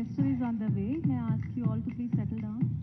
orchestra is on the way. May I ask you all to please settle down?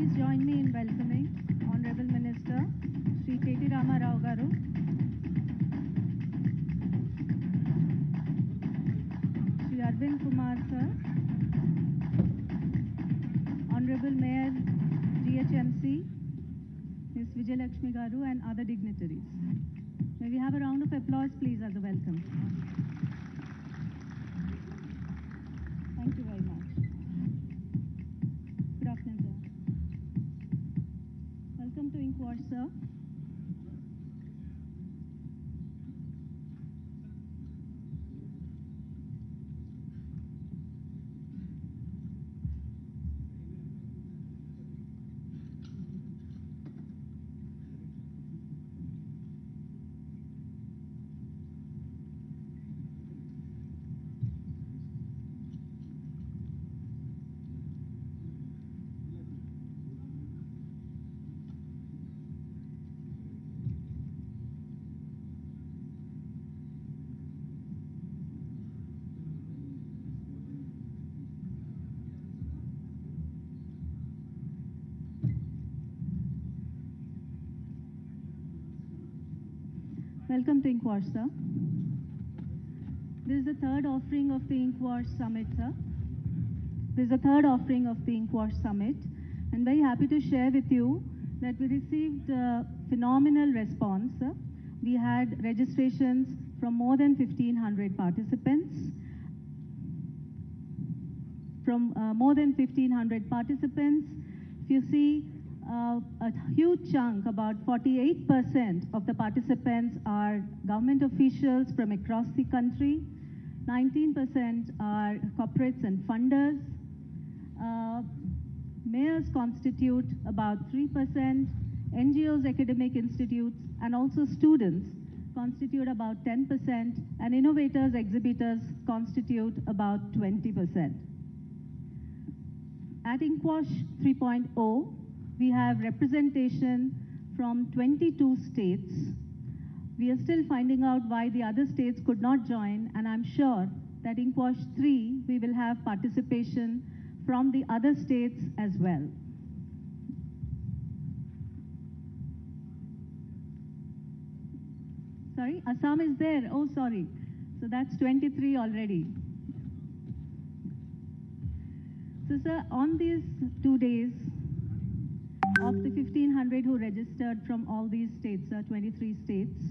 please join me in welcoming Honorable Minister Shri KTR Garu. Shri Arvind Kumar sir, Honorable Mayor GHMC, Ms. Vijayalakshmi Garu and other dignitaries. May we have a round of applause please as a welcome. Thank you very much. Good afternoon sir. Welcome to Inkwash sir. Welcome to Inkwash, sir. This is the third offering of the Inkwash Summit, sir. This is the third offering of the Inkwash Summit. And very happy to share with you that we received a phenomenal response, sir. We had registrations from more than 1,500 participants. If you see, a huge chunk, about 48% of the participants are government officials from across the country, 19% are corporates and funders, mayors constitute about 3%, NGOs, academic institutes, and also students constitute about 10%, and innovators, exhibitors constitute about 20%. At Inkwash 3.0, we have representation from 22 states. We are still finding out why the other states could not join, and I'm sure that in Inkwash 3, we will have participation from the other states as well. Sorry, Assam is there. Oh, sorry. So that's 23 already. So, sir, on these 2 days, of the 1,500 who registered from all these states, 23 states,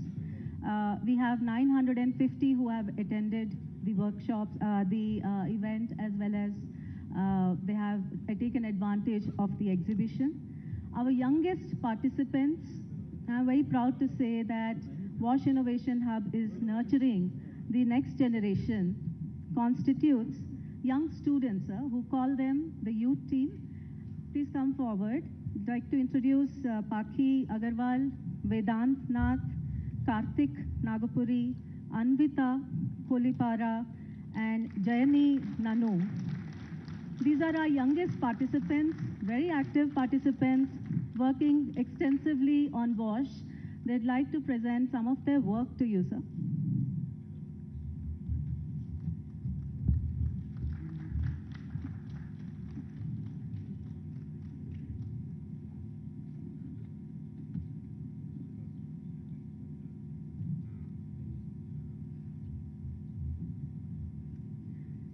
we have 950 who have attended the workshops, the event, as well as they have taken advantage of the exhibition. Our youngest participants, I'm very proud to say that WASH Innovation Hub is nurturing the next generation, constitutes young students who call them the youth team. Please come forward. I'd like to introduce Pakhi Agarwal, Vedant Nath, Karthik Nagapuri, Anvita Kolipara, and Jayani Nanu. These are our youngest participants, very active participants, working extensively on WASH. They'd like to present some of their work to you, sir.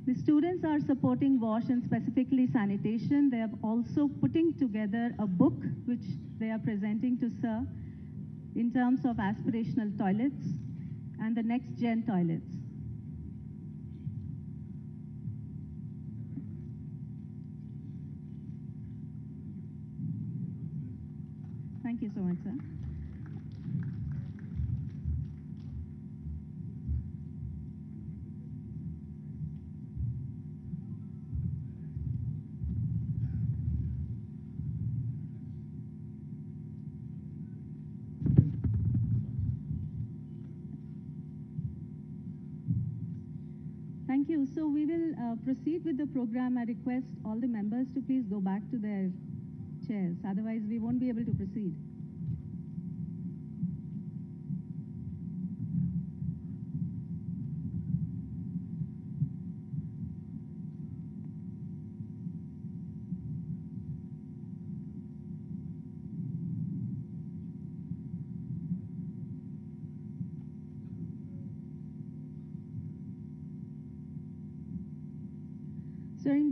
The students are supporting WASH and specifically sanitation. They are also putting together a book which they are presenting to sir in terms of aspirational toilets and the next gen toilets. Thank you so much, sir. Thank you. So we will proceed with the program. I request all the members to please go back to their chairs. Otherwise, we won't be able to proceed.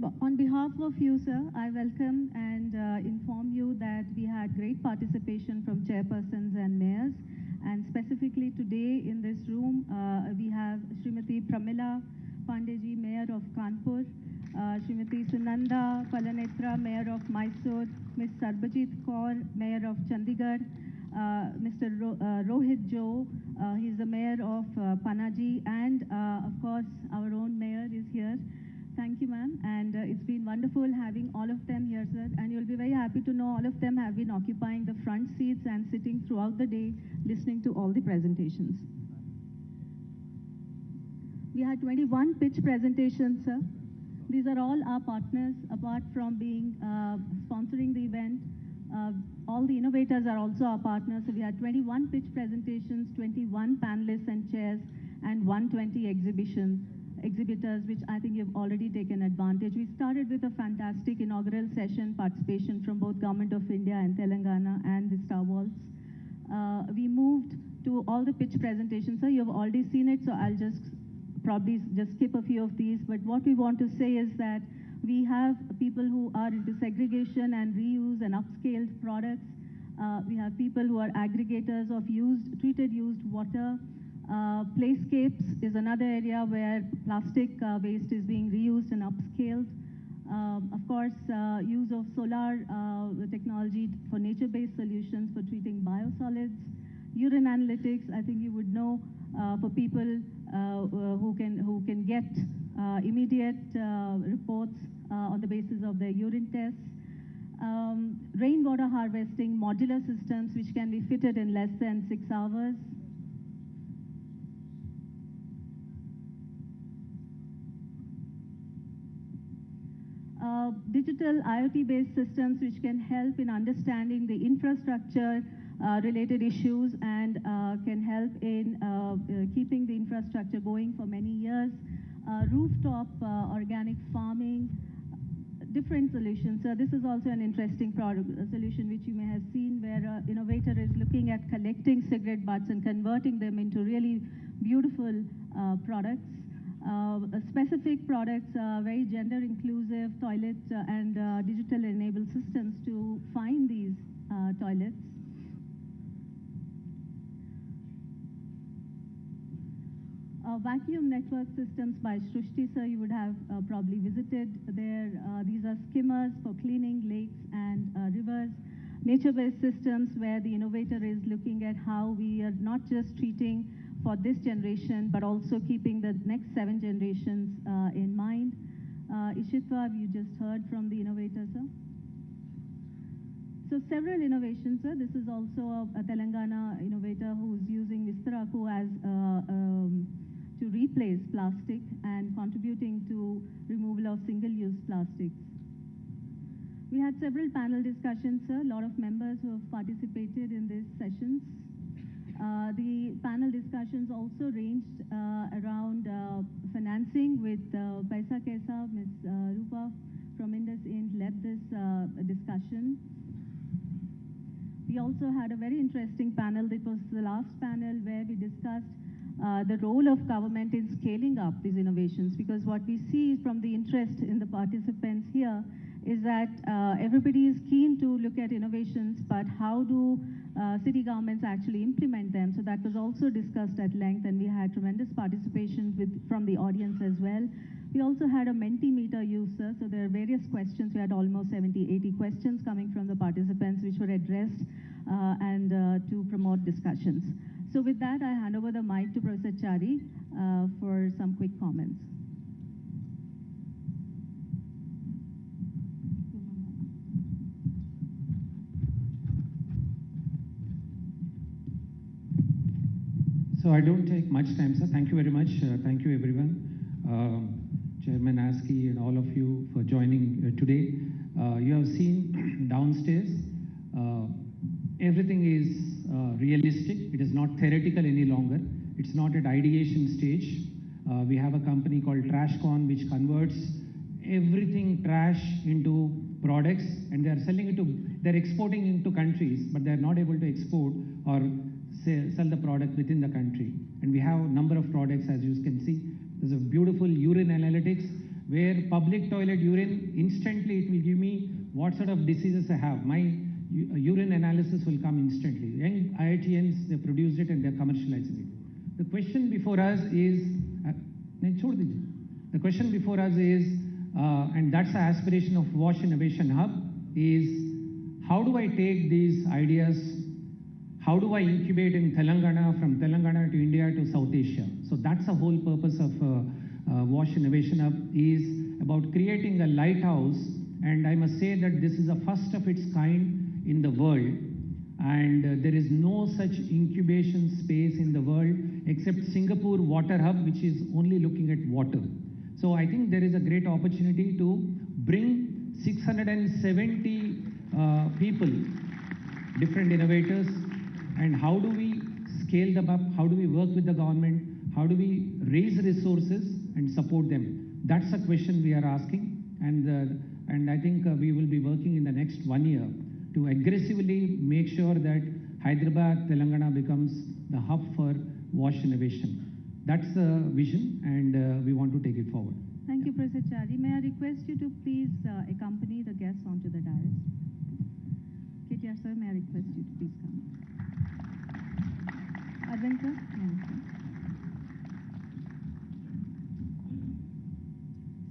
On behalf of you, sir, I welcome and inform you that we had great participation from chairpersons and mayors. And specifically today in this room, we have Srimati Pramila Pandeji, Mayor of Kanpur, Srimati Sunanda Palanetra, Mayor of Mysore, Ms. Sarbajit Kaur, Mayor of Chandigarh, Mr. Rohit Jo, he's the Mayor of Panaji, and of course our own Mayor is here. Thank you, ma'am, and it's been wonderful having all of them here, sir, and you'll be very happy to know all of them have been occupying the front seats and sitting throughout the day listening to all the presentations. We had 21 pitch presentations, sir. These are all our partners, apart from being sponsoring the event. All the innovators are also our partners, so we had 21 pitch presentations, 21 panelists and chairs, and 120 exhibitors, which I think you've already taken advantage. We started with a fantastic inaugural session participation from both Government of India and Telangana and the Star Walls. We moved to all the pitch presentations. So you've already seen it, so I'll probably just skip a few of these. But what we want to say is that we have people who are into segregation and reuse and upscaled products. We have people who are aggregators of treated used water. Playscapes is another area where plastic waste is being reused and upscaled. Of course, use of solar technology for nature-based solutions for treating biosolids. Urine analytics, I think you would know, for people who can get immediate reports on the basis of their urine tests. Rainwater harvesting, modular systems which can be fitted in less than 6 hours. Digital IoT-based systems which can help in understanding the infrastructure related issues and can help in keeping the infrastructure going for many years. Rooftop organic farming, different solutions. This is also an interesting solution which you may have seen, where an innovator is looking at collecting cigarette butts and converting them into really beautiful products. Specific products, very gender inclusive toilet and digital enabled systems to find these toilets. Vacuum network systems by Srushti, sir, you would have probably visited there. These are skimmers for cleaning lakes and rivers. Nature-based systems where the innovator is looking at how we are not just treating for this generation, but also keeping the next 7 generations in mind. Ishitwa, you just heard from the innovator, sir. So several innovations, sir. This is also a Telangana innovator who's using Vistaraku as to replace plastic and contributing to removal of single-use plastics. We had several panel discussions, sir. A lot of members who have participated in these sessions. The panel discussions also ranged around financing with Paisa Kaisa. Ms. Rupa from IndusInd led this discussion. We also had a very interesting panel. It was the last panel where we discussed the role of government in scaling up these innovations, because what we see from the interest in the participants here is that everybody is keen to look at innovations, but how do city governments actually implement them? So that was also discussed at length, and we had tremendous participation from the audience as well. We also had a Mentimeter user, so there are various questions. We had almost 70, 80 questions coming from the participants which were addressed and to promote discussions. So with that, I hand over the mic to Professor Chari for some quick comments. So I don't take much time, sir. Thank you very much. Thank you, everyone. Chairman Askey and all of you for joining today. You have seen downstairs, everything is realistic. It is not theoretical any longer. It's not at ideation stage. We have a company called TrashCon which converts everything trash into products, and they are selling it to, they're exporting into countries, but they're not able to export or sell the product within the country. And we have a number of products, as you can see. There's a beautiful urine analytics where public toilet urine, instantly it will give me what sort of diseases I have. My urine analysis will come instantly. Young IITians, they produced it and they're commercializing it. The question before us is, the question before us is, and that's the aspiration of Wash Innovation Hub, is how do I take these ideas, how do I incubate in Telangana, from Telangana to India to South Asia? So that's the whole purpose of Wash Innovation Hub, is about creating a lighthouse. And I must say that this is the first of its kind in the world. And there is no such incubation space in the world except Singapore Water Hub, which is only looking at water. So I think there is a great opportunity to bring 670 people, different innovators, and how do we scale them up, how do we work with the government, how do we raise resources and support them? That's a question we are asking, and I think we will be working in the next 1 year to aggressively make sure that Hyderabad, Telangana becomes the hub for wash innovation. That's the vision, and we want to take it forward. Thank you, Professor Chari. May I request you to please accompany the guests onto the dais? KTR sir, may I request you to please come? Arvind sir?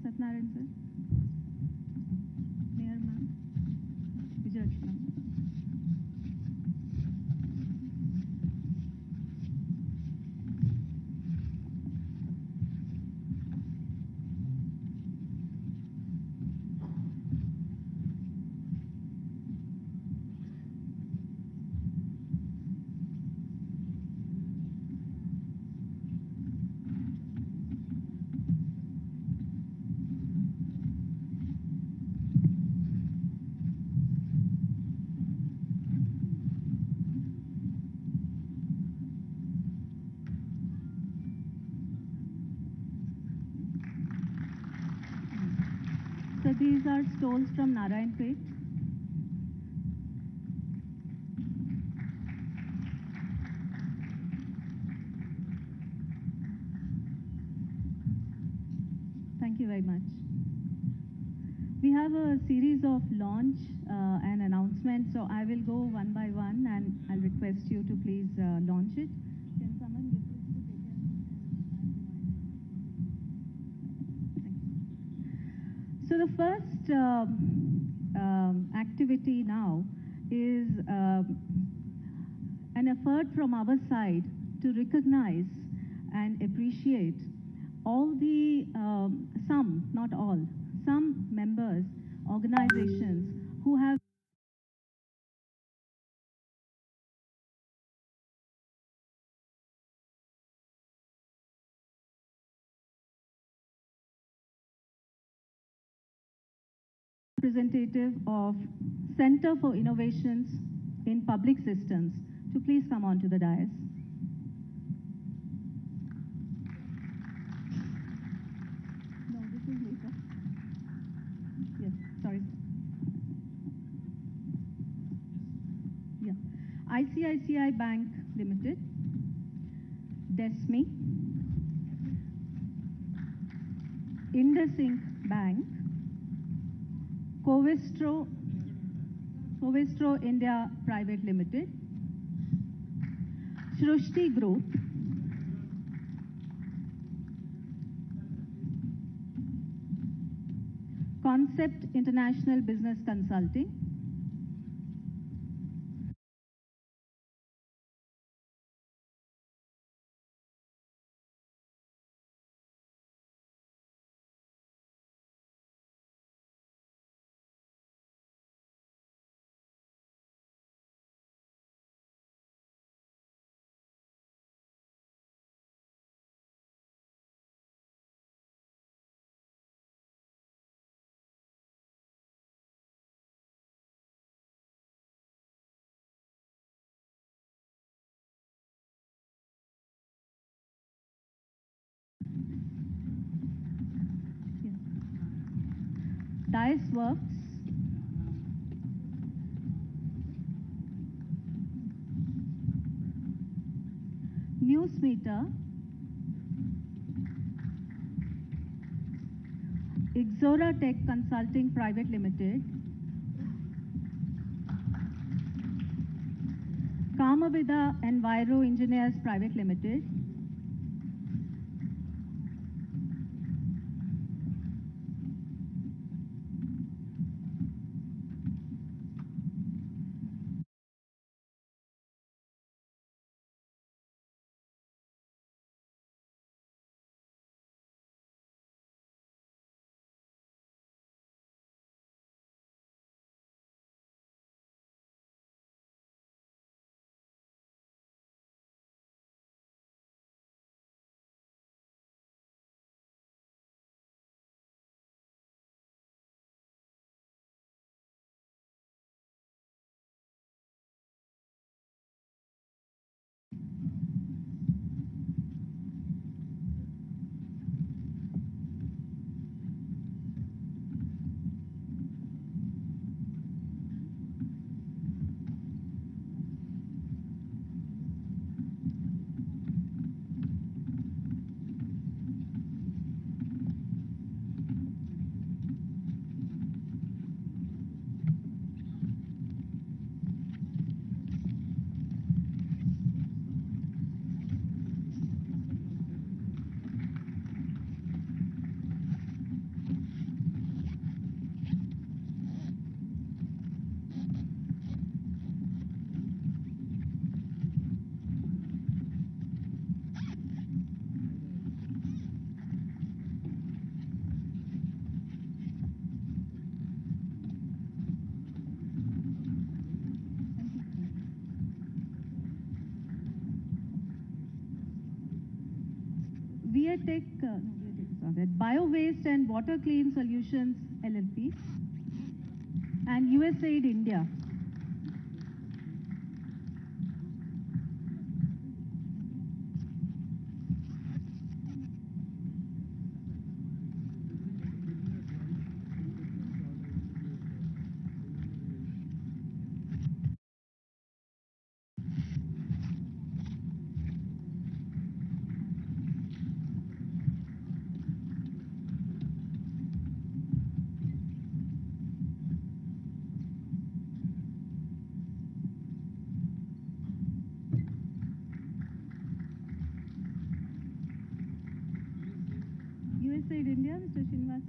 Satnarayan sir? Mayor ma'am? Vijayalakshmi ma'am? So these are stalls from Narayanpet. Thank you very much. We have a series of launch and announcements, so I will go one by one and I'll request you to please launch it. Can someone give this to KTR? So the first activity now is an effort from our side to recognize and appreciate all the, some, not all, some members, organizations who have representative of Center for Innovations in Public Systems to please come on to the dais. No, this is later. Yes, sorry. Yeah. ICICI Bank Limited, DESME, IndusInc Bank, Covestro India Private Limited, Shrushti Group, Concept International Business Consulting, Dice Works, Newsmeter, Ixora Tech Consulting Private Limited, Kamavida Enviro Engineers Private Limited, Bio Waste and Water Clean Solutions LLP, and USAID India. USAID India, Mr. Srinivas.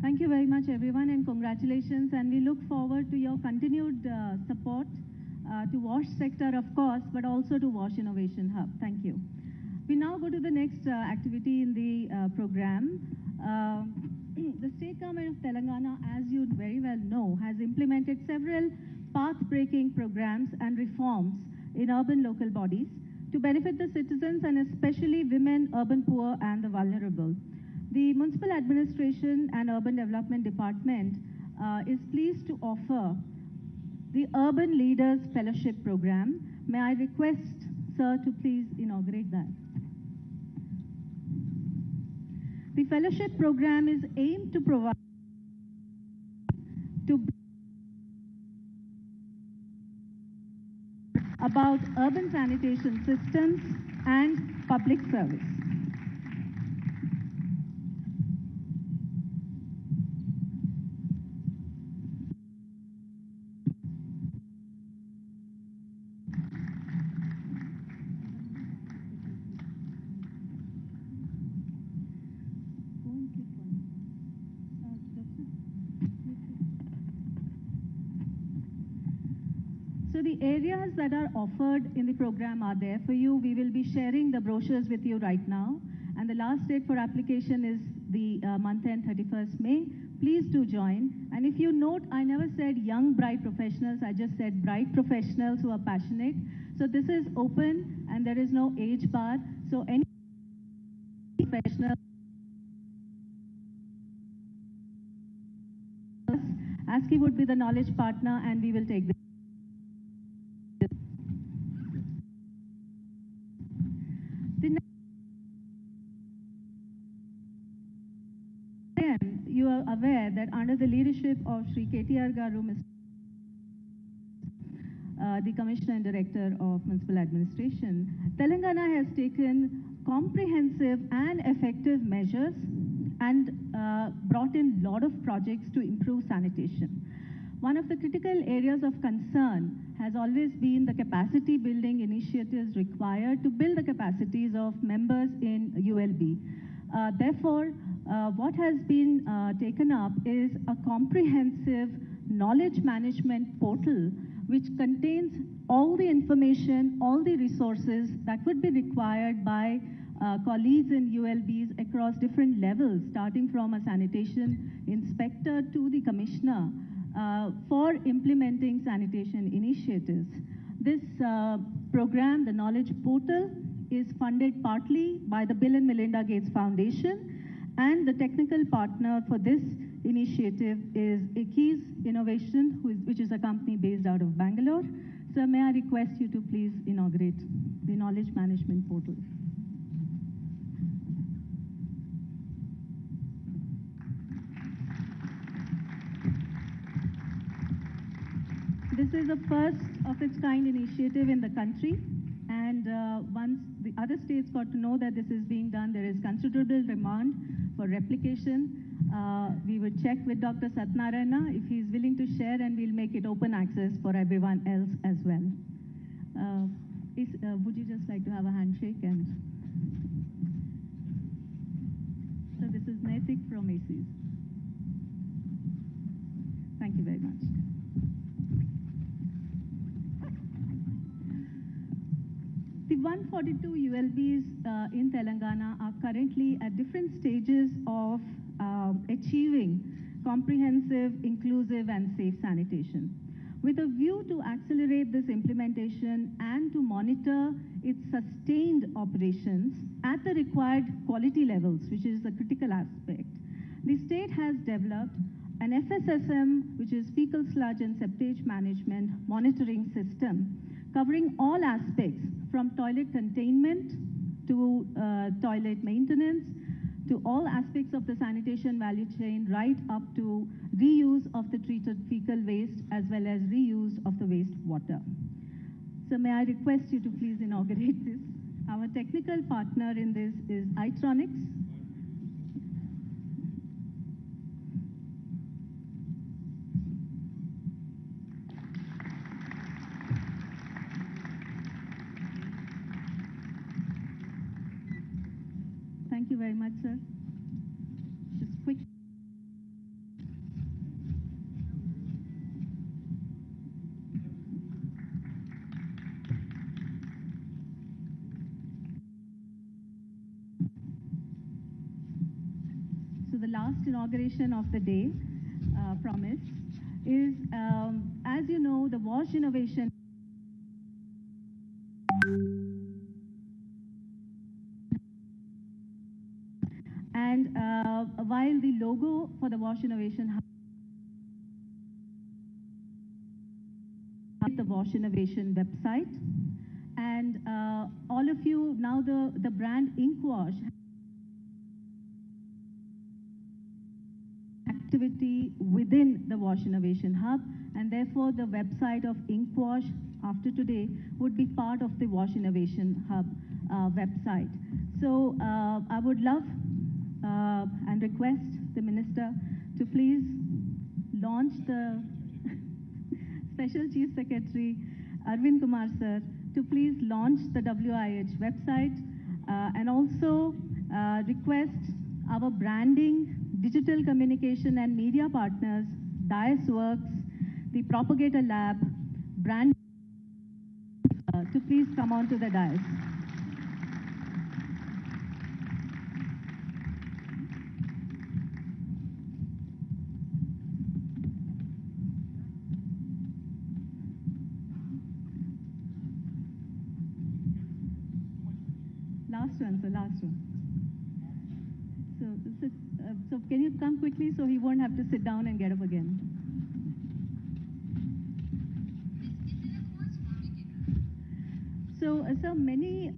Thank you very much, everyone, and congratulations. And we look forward to your continued support to WASH sector, of course, but also to WASH Innovation Hub. Thank you. We now go to the next activity in the program. The state government of Telangana, as you very well know, has implemented several path-breaking programs and reforms in urban local bodies to benefit the citizens and especially women, urban poor, and the vulnerable. The Municipal Administration and Urban Development Department is pleased to offer the Urban Leaders Fellowship Program. May I request, sir, to please inaugurate that. The fellowship program is aimed to provide about urban sanitation systems and public service. So the areas that are offered in the program are there for you. We will be sharing the brochures with you right now. And the last date for application is the month end 31st May. Please do join. And if you note, I never said young bright professionals. I just said bright professionals who are passionate. So this is open and there is no age bar. So any professional ASCII would be the knowledge partner, and we will take this. The Again, you are aware that under the leadership of Sri KTR Garu, the Commissioner and Director of Municipal Administration, Telangana has taken comprehensive and effective measures and brought in a lot of projects to improve sanitation. One of the critical areas of concern has always been the capacity building initiatives required to build the capacities of members in ULB. Therefore, what has been taken up is a comprehensive knowledge management portal which contains all the information, all the resources that would be required by colleagues in ULBs across different levels, starting from a sanitation inspector to the commissioner, for implementing sanitation initiatives. This program, the Knowledge Portal, is funded partly by the Bill and Melinda Gates Foundation, and the technical partner for this initiative is Ikis Innovation, which is a company based out of Bangalore. So may I request you to please inaugurate the Knowledge Management Portal. This is a first of its kind initiative in the country, and once the other states got to know that this is being done, there is considerable demand for replication. We would check with Dr. Satnarayana if he is willing to share, and we'll make it open access for everyone else as well. Would you just like to have a handshake? And so this is Naitik from ACs. Thank you very much. The 142 ULBs in Telangana are currently at different stages of achieving comprehensive, inclusive, and safe sanitation. With a view to accelerate this implementation and to monitor its sustained operations at the required quality levels, which is a critical aspect, the state has developed an FSSM, which is Fecal Sludge and Septage Management Monitoring System, covering all aspects from toilet containment to toilet maintenance, to all aspects of the sanitation value chain, right up to reuse of the treated fecal waste as well as reuse of the wastewater. So may I request you to please inaugurate this. Our technical partner in this is Itronics. Thank you very much, sir. Just quick. So the last inauguration of the day, promise, is, as you know, the Wash Innovation and while the logo for the Wash Innovation Hub, the Wash Innovation website, and all of you now the brand Inkwash activity within the Wash Innovation Hub, and therefore the website of Inkwash after today would be part of the Wash Innovation Hub website. So I would love and request the Minister to please launch the Special Chief Secretary Arvind Kumar sir to please launch the WIH website and also request our branding, digital communication and media partners, Dias Works, the Propagator Lab, brand to please come on to the dais. Last one, sir, last one. So can you come quickly so he won't have to sit down and get up again? So many.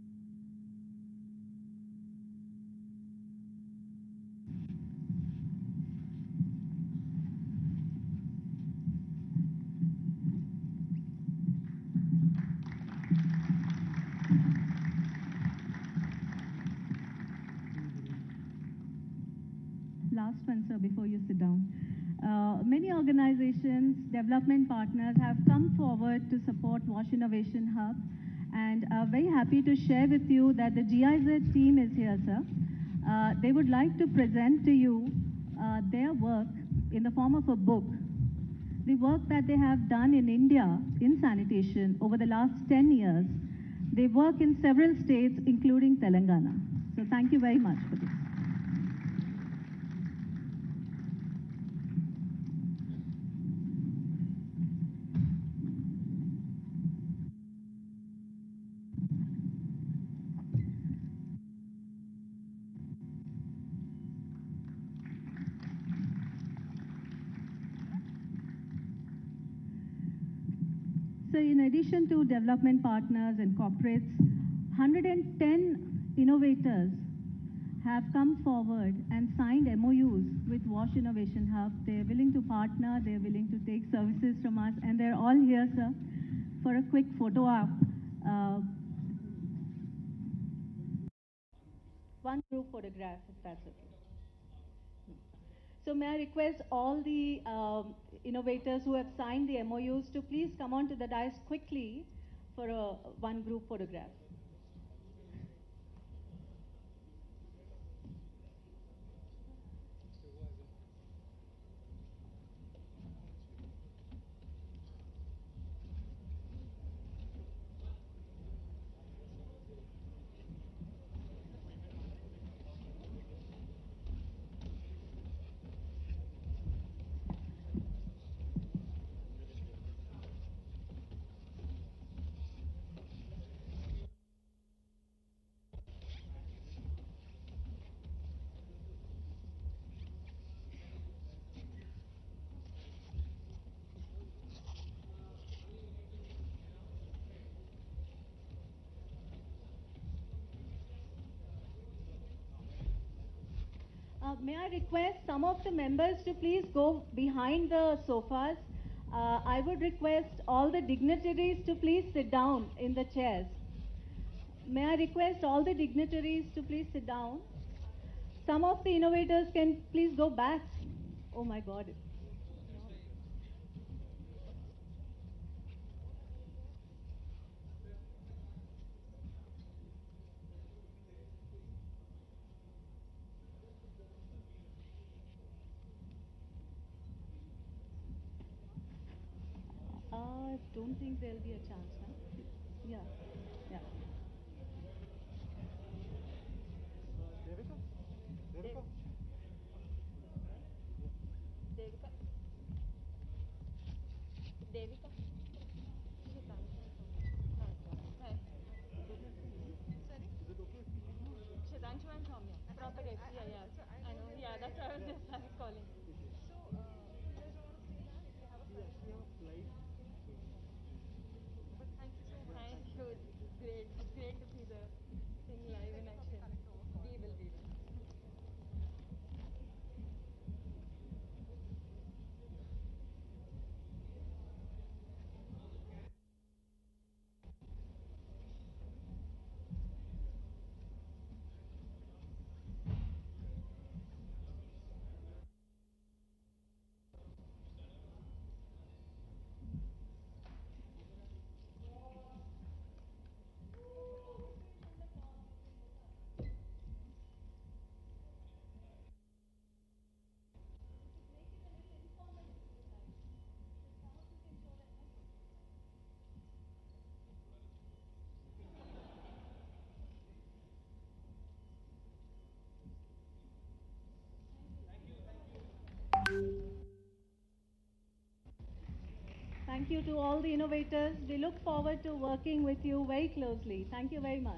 Last one, sir, before you sit down. Many organizations, development partners have come forward to support Wash Innovation Hub, and very happy to share with you that the GIZ team is here, sir. They would like to present to you their work in the form of a book. The work that they have done in India in sanitation over the last 10 years. They work in several states, including Telangana. So thank you very much for this. So in addition to development partners and corporates, 110 innovators have come forward and signed MOUs with Wash Innovation Hub. They're willing to partner, they're willing to take services from us, and they're all here, sir, for a quick photo op. One group photograph, if that's okay. So may I request all the innovators who have signed the MOUs to please come on to the dais quickly for a one group photograph. May I request some of the members to please go behind the sofas. I would request all the dignitaries to please sit down in the chairs. May I request all the dignitaries to please sit down. Some of the innovators can please go back. Oh my God. Don't think there'll be a chance, huh? Yeah, yeah. Devika? Devika? Devika. Devika. Hi. Sorry? Is it okay? Shitanshu and Soumya. Proper dates. Yeah, yeah. I know. Yeah, that's why I was just calling. So, you guys don't want to stay back? We have a flight. We have a flight. But thank you so much. Thank you. It's great. It's great to see the thing live in action. We will, we will. Thank you to all the innovators. We look forward to working with you very closely. Thank you very much.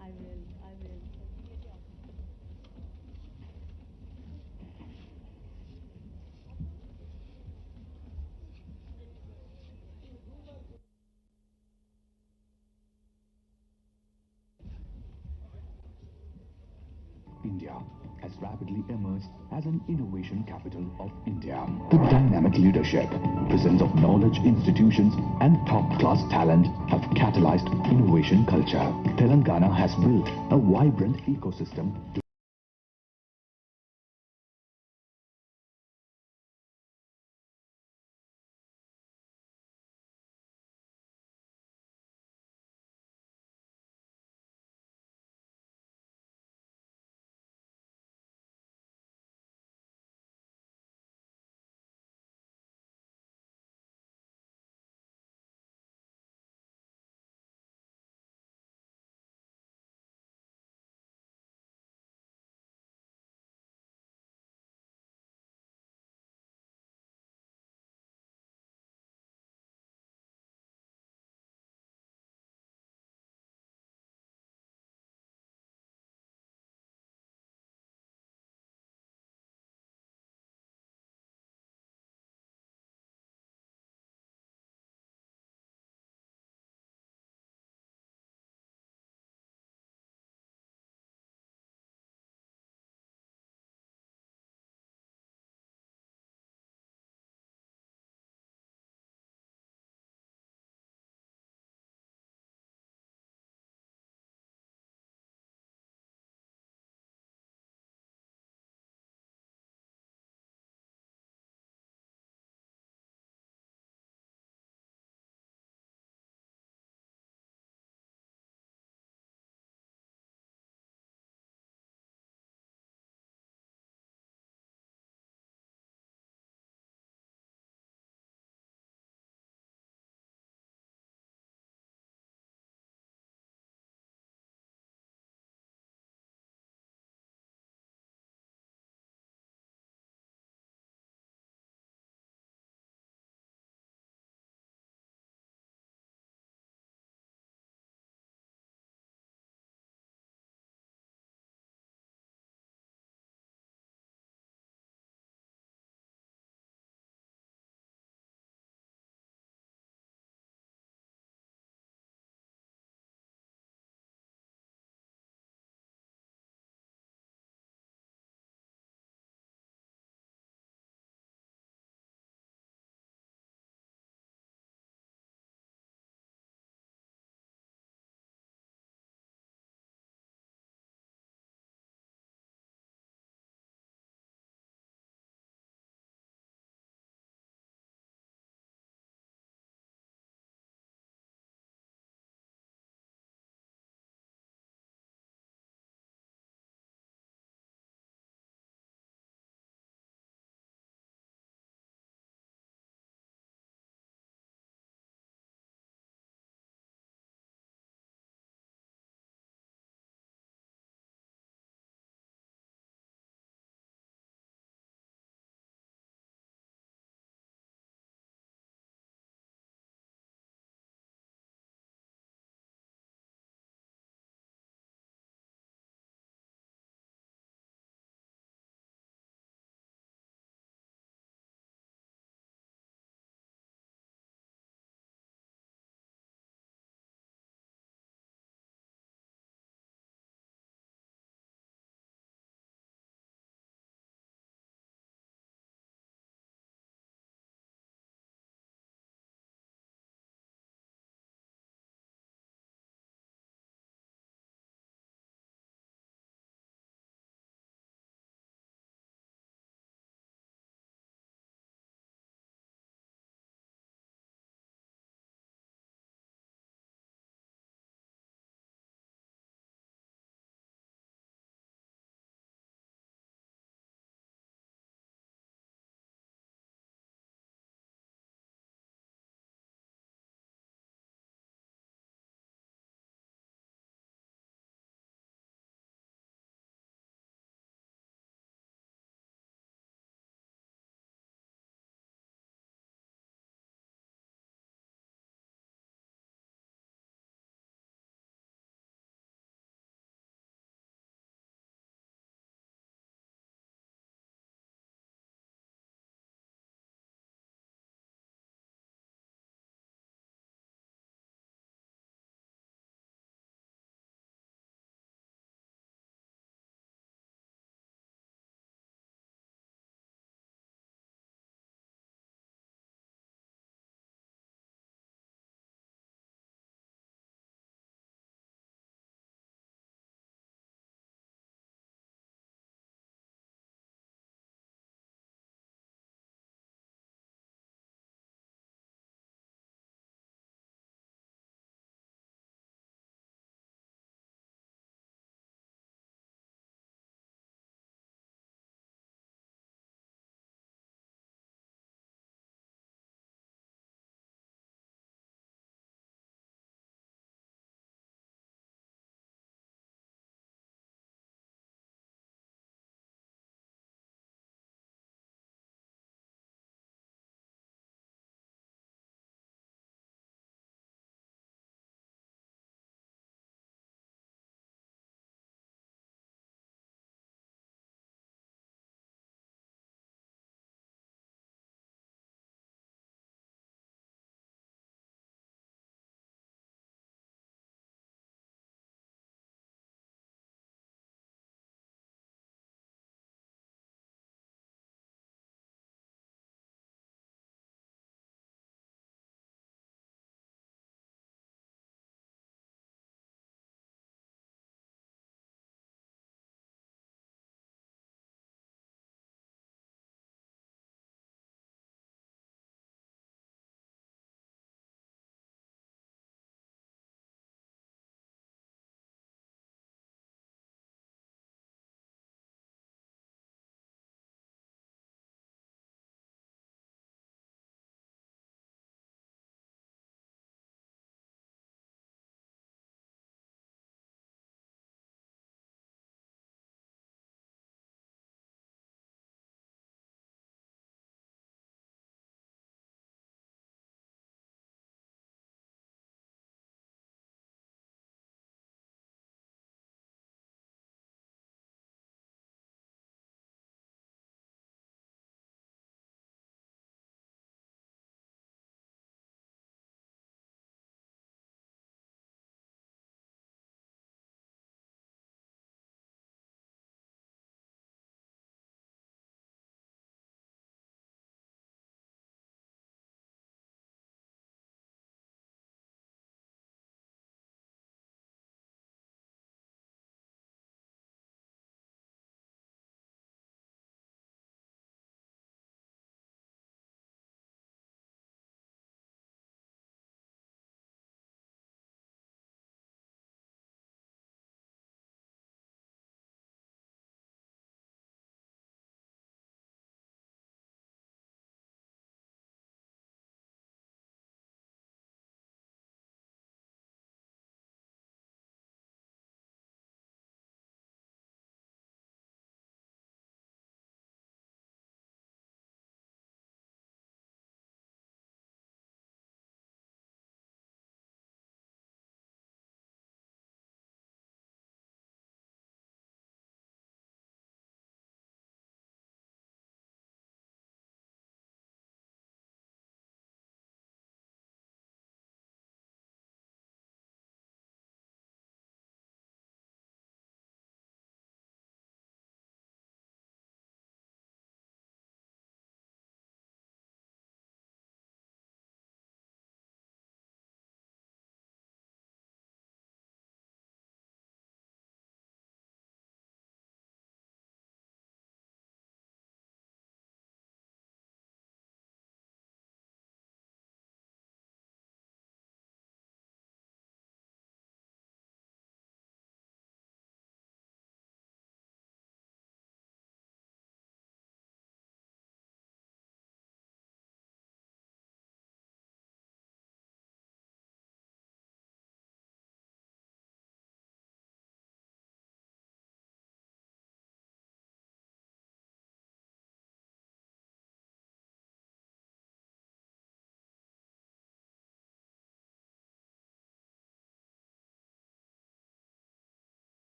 I will, I will. India has rapidly emerged as an innovation capital of India. The dynamic leadership, presence of knowledge institutions and top-class talent have catalyzed innovation culture. Telangana has built a vibrant ecosystem to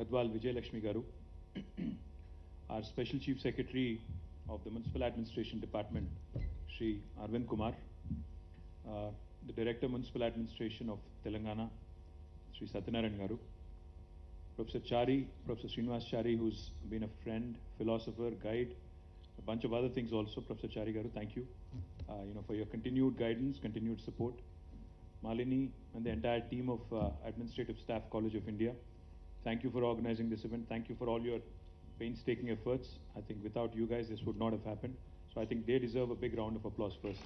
Gadwal Vijay Lakshmi Garu, our Special Chief Secretary of the Municipal Administration Department, Shri Arvind Kumar, the Director Municipal Administration of Telangana, Shri Satyanarayan Garu, Professor Chari, Professor Srinivas Chari, who's been a friend, philosopher, guide, a bunch of other things also. Professor Chari Garu, thank you, for your continued guidance, continued support. Malini and the entire team of Administrative Staff College of India, thank you for organizing this event. Thank you for all your painstaking efforts. I think without you guys, this would not have happened. So I think they deserve a big round of applause first.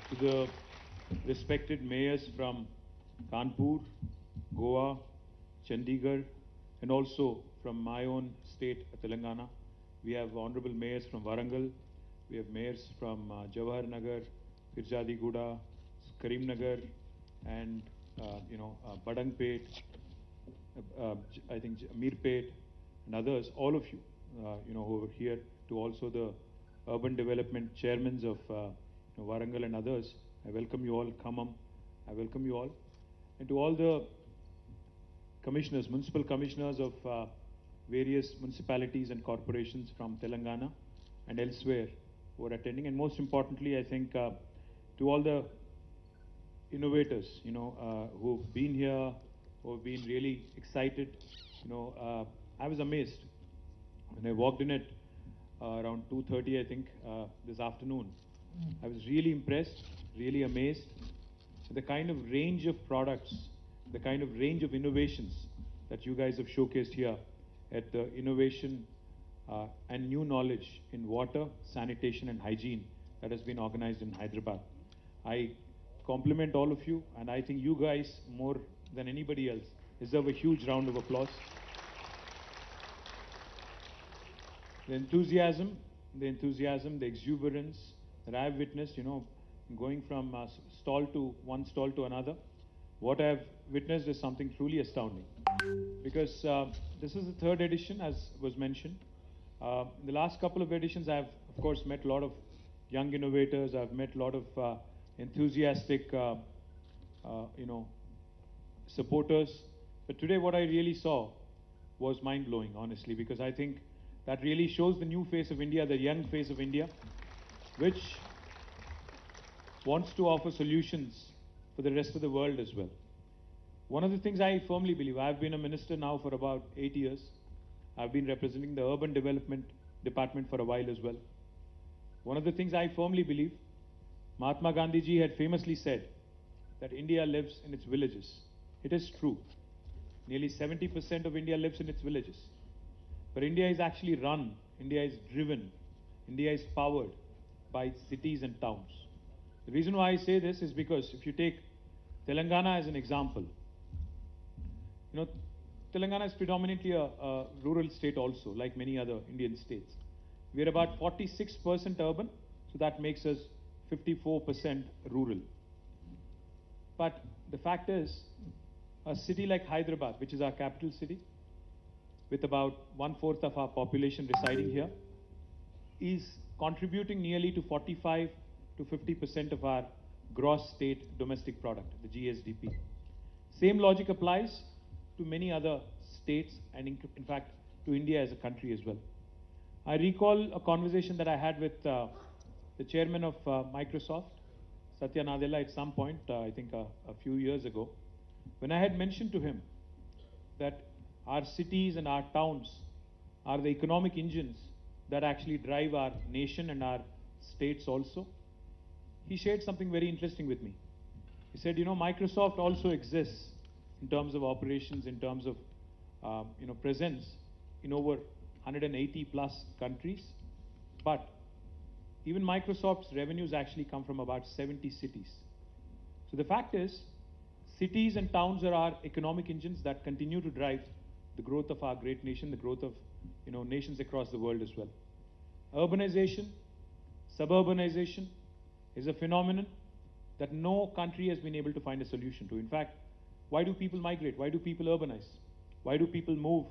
To the respected mayors from Kanpur, Goa, Chandigarh, and also from my own state, Telangana. We have honorable mayors from Warangal, we have mayors from Jawahar Nagar, Pirzadi Guda, Karim Nagar, and Badangpet, I think Mirpet, and others, all of you, who are here, to also the urban development chairmans of Warangal and others. I welcome you all, Khammam, I welcome you all. And to all the commissioners, municipal commissioners of various municipalities and corporations from Telangana and elsewhere who are attending. And most importantly, I think to all the innovators, who've been here, who've been really excited. I was amazed when I walked in at around 2:30, I think, this afternoon. I was really impressed, really amazed at the kind of range of products, the kind of range of innovations that you guys have showcased here at the innovation and new knowledge in water, sanitation and hygiene that has been organized in Hyderabad. I compliment all of you, and I think you guys, more than anybody else, deserve a huge round of applause. The enthusiasm, the exuberance that I have witnessed, going from one stall to another, what I have witnessed is something truly astounding. Because this is the third edition, as was mentioned. In the last couple of editions, I have, of course, met a lot of young innovators. I've met a lot of enthusiastic, supporters. But today, what I really saw was mind-blowing, honestly, because I think that really shows the new face of India, the young face of India, which wants to offer solutions for the rest of the world as well. One of the things I firmly believe, I've been a minister now for about 8 years. I've been representing the Urban Development Department for a while as well. One of the things I firmly believe, Mahatma Gandhi ji had famously said that India lives in its villages. It is true. Nearly 70% of India lives in its villages. But India is actually run, India is driven, India is powered by its cities and towns. The reason why I say this is because if you take Telangana as an example, Telangana is predominantly a rural state also, like many other Indian states. We are about 46% urban, so that makes us 54% rural. But the fact is, a city like Hyderabad, which is our capital city, with about 1/4 of our population residing here, is contributing nearly to 45 to 50% of our gross state domestic product, the GSDP. Same logic applies to many other states and in fact to India as a country as well. I recall a conversation that I had with the chairman of Microsoft, Satya Nadella, at some point, I think a few years ago, when I had mentioned to him that our cities and our towns are the economic engines that actually drive our nation and our states also. He shared something very interesting with me. He said, Microsoft also exists in terms of operations, in terms of, presence in over 180 plus countries. But even Microsoft's revenues actually come from about 70 cities. So the fact is, cities and towns are our economic engines that continue to drive the growth of our great nation, the growth of, nations across the world as well. Urbanization, suburbanization is a phenomenon that no country has been able to find a solution to. In fact, why do people migrate? Why do people urbanize? Why do people move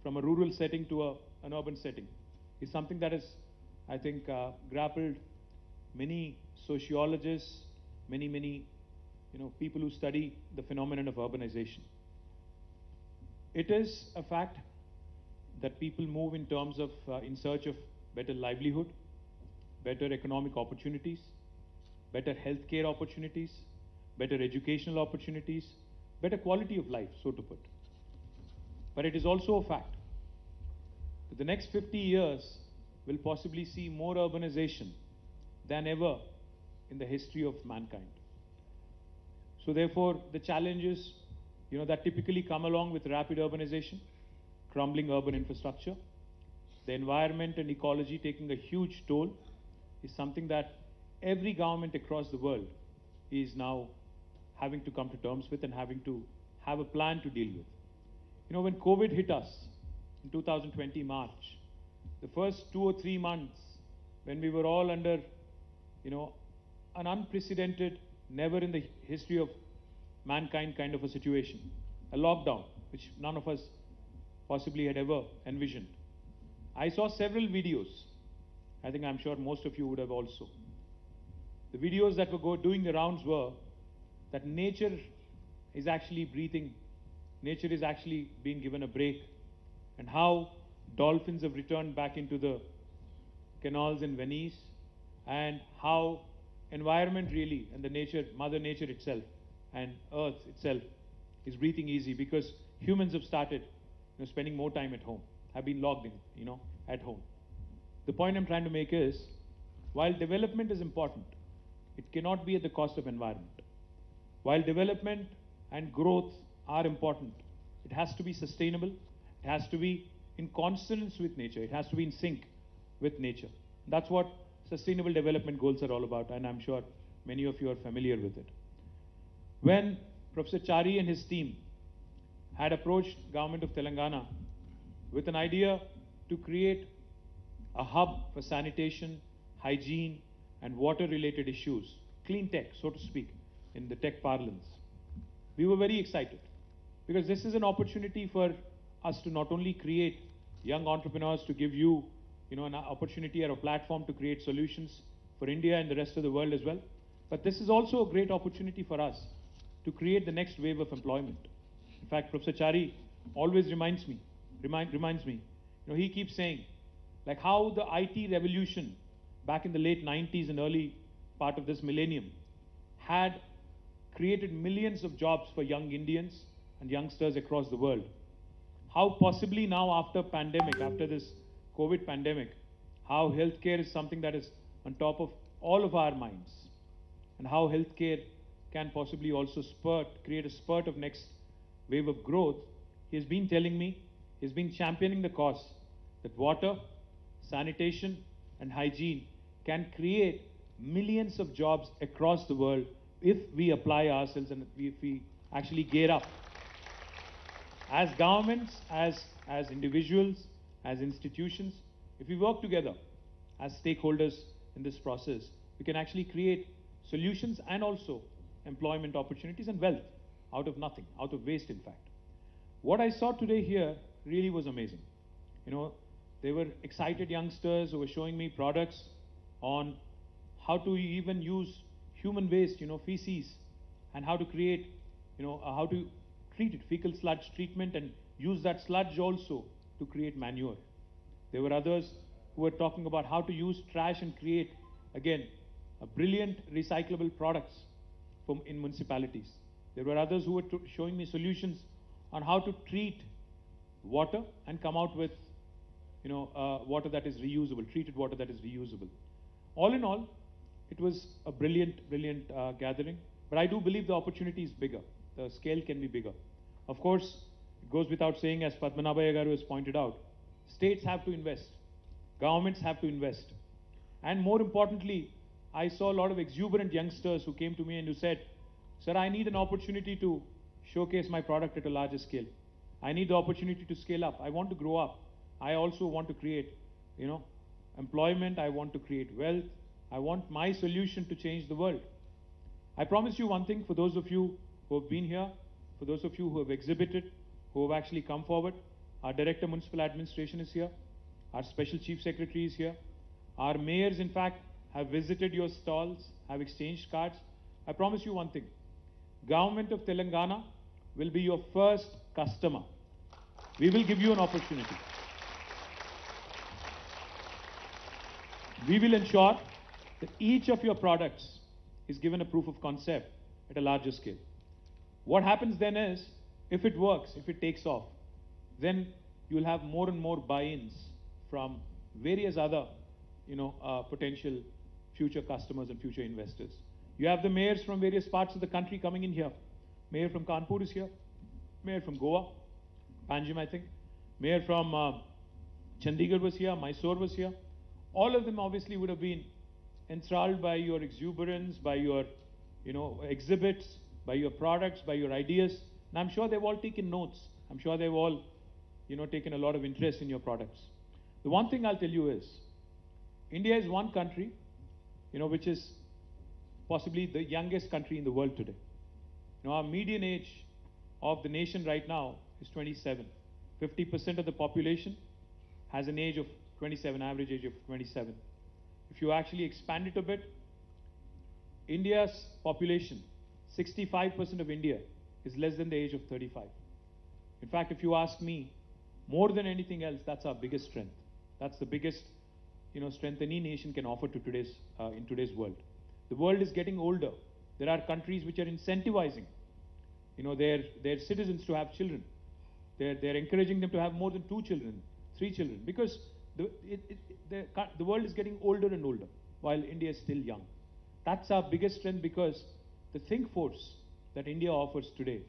from a rural setting to an urban setting? It's something that is, I think, grappled many sociologists, many people who study the phenomenon of urbanization. It is a fact that people move in terms of, in search of better livelihood, better economic opportunities, better healthcare opportunities, better educational opportunities, better quality of life, so to put. But it is also a fact that the next 50 years will possibly see more urbanization than ever in the history of mankind. So therefore, the challenges, that typically come along with rapid urbanization, crumbling urban infrastructure, the environment and ecology taking a huge toll, is something that every government across the world is now having to come to terms with and having to have a plan to deal with. When COVID hit us in 2020 March, the first 2 or 3 months when we were all under, an unprecedented, never in the history of mankind kind of a situation, a lockdown, which none of us possibly had ever envisioned. I saw several videos. I'm sure most of you would have also. The videos that were doing the rounds were that nature is actually breathing, nature is actually being given a break, and how dolphins have returned back into the canals in Venice, and how environment really, and the nature, Mother Nature itself, and Earth itself is breathing easy because humans have started spending more time at home, have been logged in, at home. The point I'm trying to make is, while development is important, it cannot be at the cost of environment. While development and growth are important, it has to be sustainable, it has to be in consonance with nature, it has to be in sync with nature. That's what sustainable development goals are all about, and I'm sure many of you are familiar with it. When Professor Chari and his team had approached government of Telangana with an idea to create a hub for sanitation, hygiene, and water-related issues, clean tech, so to speak, in the tech parlance, we were very excited because this is an opportunity for us to not only create young entrepreneurs, to give you, an opportunity or a platform to create solutions for India and the rest of the world as well, but this is also a great opportunity for us to create the next wave of employment. In fact, Professor Chari always reminds me, he keeps saying, like how the IT revolution back in the late 90s and early part of this millennium had created millions of jobs for young Indians and youngsters across the world. How possibly now after pandemic, after this COVID pandemic, how healthcare is something that is on top of all of our minds, and how healthcare can possibly also create a spurt of next wave of growth. He has been telling me, he's been championing the cause that water, sanitation, and hygiene can create millions of jobs across the world if we apply ourselves and if we actually gear up. As governments, as individuals, as institutions, if we work together as stakeholders in this process, we can actually create solutions and also employment opportunities and wealth out of nothing, out of waste in fact. What I saw today here really was amazing. They were excited youngsters who were showing me products on how to even use human waste, feces, and how to create, how to treat it, fecal sludge treatment, and use that sludge also to create manure. There were others who were talking about how to use trash and create, again, a brilliant recyclable products in municipalities. There were others who were showing me solutions on how to treat water and come out with, water that is reusable, treated water that is reusable. All in all, it was a brilliant gathering. But I do believe the opportunity is bigger. The scale can be bigger. Of course, it goes without saying, as Padmanabhaya Garu has pointed out, states have to invest, governments have to invest. And more importantly, I saw a lot of exuberant youngsters who came to me and who said, "Sir, I need an opportunity to showcase my product at a larger scale. I need the opportunity to scale up. I want to grow up. I also want to create, employment. I want to create wealth. I want my solution to change the world." I promise you one thing, for those of you who have been here, for those of you who have exhibited, who have actually come forward, our Director Municipal Administration is here, our Special Chief Secretary is here, our mayors in fact have visited your stalls, have exchanged cards. I promise you one thing, Government of Telangana will be your first customer. We will give you an opportunity. We will ensure that each of your products is given a proof of concept at a larger scale. What happens then is, if it works, if it takes off, then you will have more and more buy-ins from various other, potential future customers and future investors. You have the mayors from various parts of the country coming in here. Mayor from Kanpur is here. Mayor from Goa, Panjim, I think. Mayor from Chandigarh was here. Mysore was here. All of them obviously would have been enthralled by your exuberance, by your, exhibits, by your products, by your ideas. And I'm sure they've all taken notes. I'm sure they've all, taken a lot of interest in your products. The one thing I'll tell you is, India is one country, which is possibly the youngest country in the world today. Our median age of the nation right now is 27. 50% of the population has an age of 27, average age of 27. If you actually expand it a bit, India's population, 65% of India is less than the age of 35. In fact, if you ask me, more than anything else, that's our biggest strength. That's the biggest, strength any nation can offer to in today's world. The world is getting older. There are countries which are incentivizing, their citizens to have children. They're encouraging them to have more than 2 children, 3 children, because the world is getting older and older, while India is still young. That's our biggest strength, because the think force that India offers today,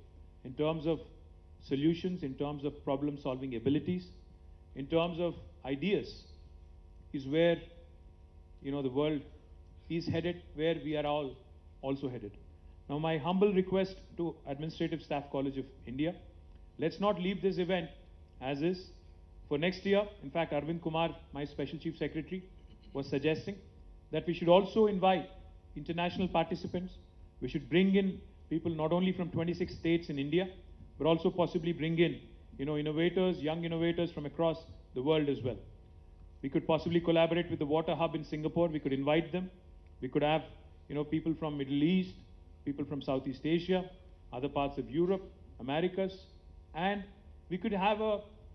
in terms of solutions, in terms of problem-solving abilities, in terms of ideas, is where, the world is headed, where we are all also headed. Now, my humble request to Administrative Staff College of India, let's not leave this event as is. For next year, in fact, Arvind Kumar, my Special Chief Secretary, was suggesting that we should also invite international participants. We should bring in people not only from 26 states in India, but also possibly bring in, innovators, young innovators from across the world as well. We could possibly collaborate with the Water Hub in Singapore. We could invite them. We could have, people from Middle East, people from Southeast Asia, other parts of Europe, Americas, and we could have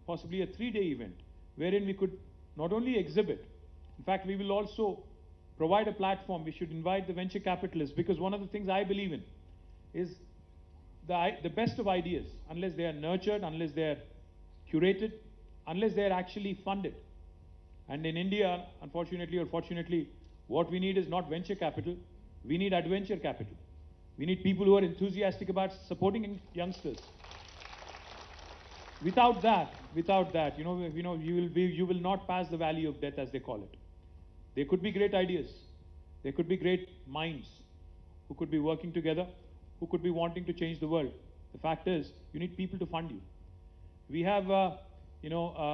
possibly a 3-day event wherein we could not only exhibit, in fact, we will also provide a platform. We should invite the venture capitalists, because one of the things I believe in is the best of ideas, unless they are nurtured, unless they are curated, unless they are actually funded. And in India, unfortunately or fortunately, what we need is not venture capital, we need adventure capital. We need people who are enthusiastic about supporting youngsters. Without that, you will not pass the valley of death, as they call it. There could be great ideas. There could be great minds who could be working together, who could be wanting to change the world. The fact is, you need people to fund you. We have,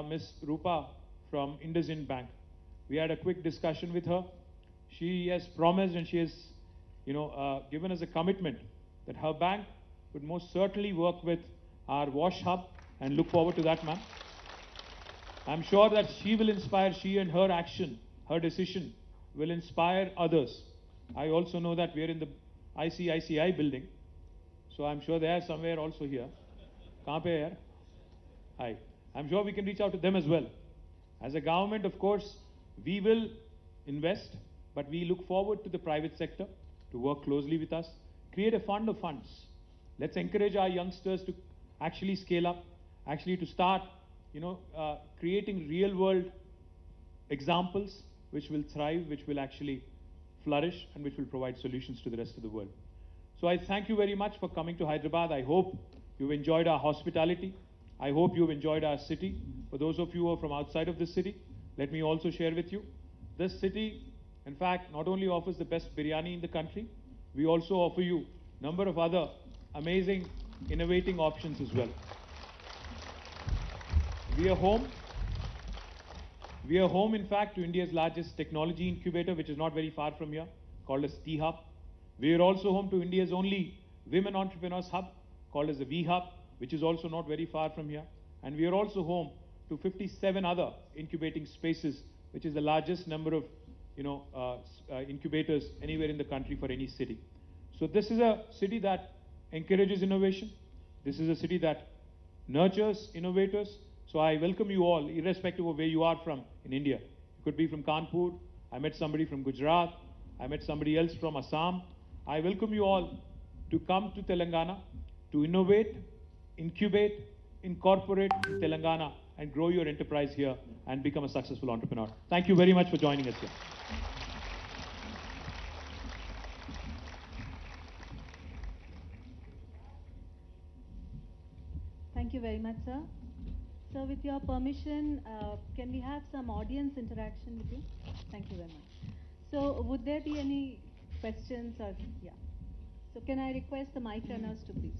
Miss Rupa from IndusInd Bank. We had a quick discussion with her. She has promised, and she has, given us a commitment that her bank would most certainly work with our Wash Hub, and look forward to that, ma'am. I'm sure that she will inspire, she and her action, her decision will inspire others. I also know that we are in the ICICI building, so I'm sure they are somewhere also here. Kahan pe hai yaar? Hi. I'm sure we can reach out to them as well. As a government, of course, we will invest, but we look forward to the private sector to work closely with us, create a fund of funds. Let's encourage our youngsters to actually scale up, actually to start, creating real-world examples which will thrive, which will actually flourish, and which will provide solutions to the rest of the world. So I thank you very much for coming to Hyderabad. I hope you've enjoyed our hospitality. I hope you've enjoyed our city. For those of you who are from outside of this city, let me also share with you, this city, in fact, not only offers the best biryani in the country, we also offer you a number of other amazing, innovating options as well. We are home, in fact, to India's largest technology incubator, which is not very far from here, called as T-Hub. We are also home to India's only women entrepreneurs hub, called as the V-Hub, which is also not very far from here. And we are also home to 57 other incubating spaces, which is the largest number of, incubators anywhere in the country for any city. So this is a city that encourages innovation. This is a city that nurtures innovators. So I welcome you all, irrespective of where you are from in India. You could be from Kanpur. I met somebody from Gujarat. I met somebody else from Assam. I welcome you all to come to Telangana, to innovate, incubate, incorporate in Telangana, and grow your enterprise here and become a successful entrepreneur. Thank you very much for joining us here. Thank you very much, sir. So with your permission, can we have some audience interaction with you? Thank you very much. So would there be any questions or, yeah. So can I request the mic runners to please?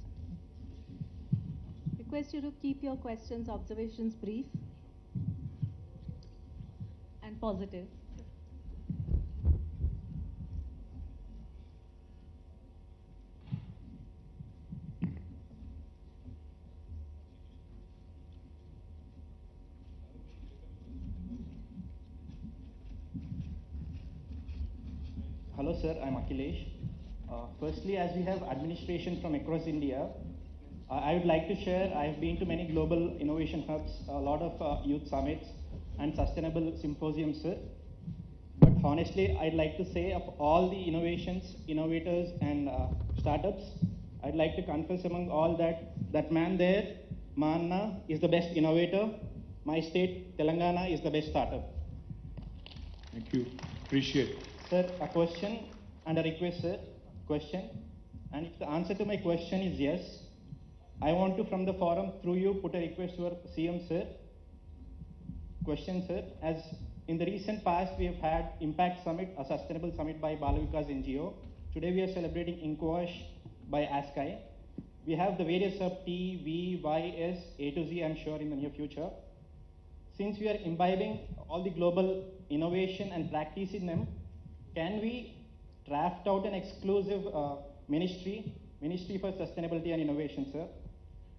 Request you to keep your questions, observations brief and positive. Hello sir, I'm Akhilesh. Firstly, as we have administration from across India, I would like to share, I have been to many global innovation hubs, a lot of youth summits and sustainable symposiums, sir. But honestly, I'd like to say of all the innovations, innovators and startups, I'd like to confess among all that man there, Manna, is the best innovator. My state, Telangana, is the best startup. Thank you. Appreciate it. Sir, a question and a request, sir. Question. And if the answer to my question is yes, I want to, from the forum, through you, put a request to our CM, sir. Question, sir. As in the recent past, we have had Impact Summit, a sustainable summit by Balavikas NGO. Today, we are celebrating Inquash by ASCAI. We have the various sub T, V, Y, S, A to Z, I'm sure, in the near future. Since we are imbibing all the global innovation and practice in them, can we draft out an exclusive ministry for sustainability and innovation, sir?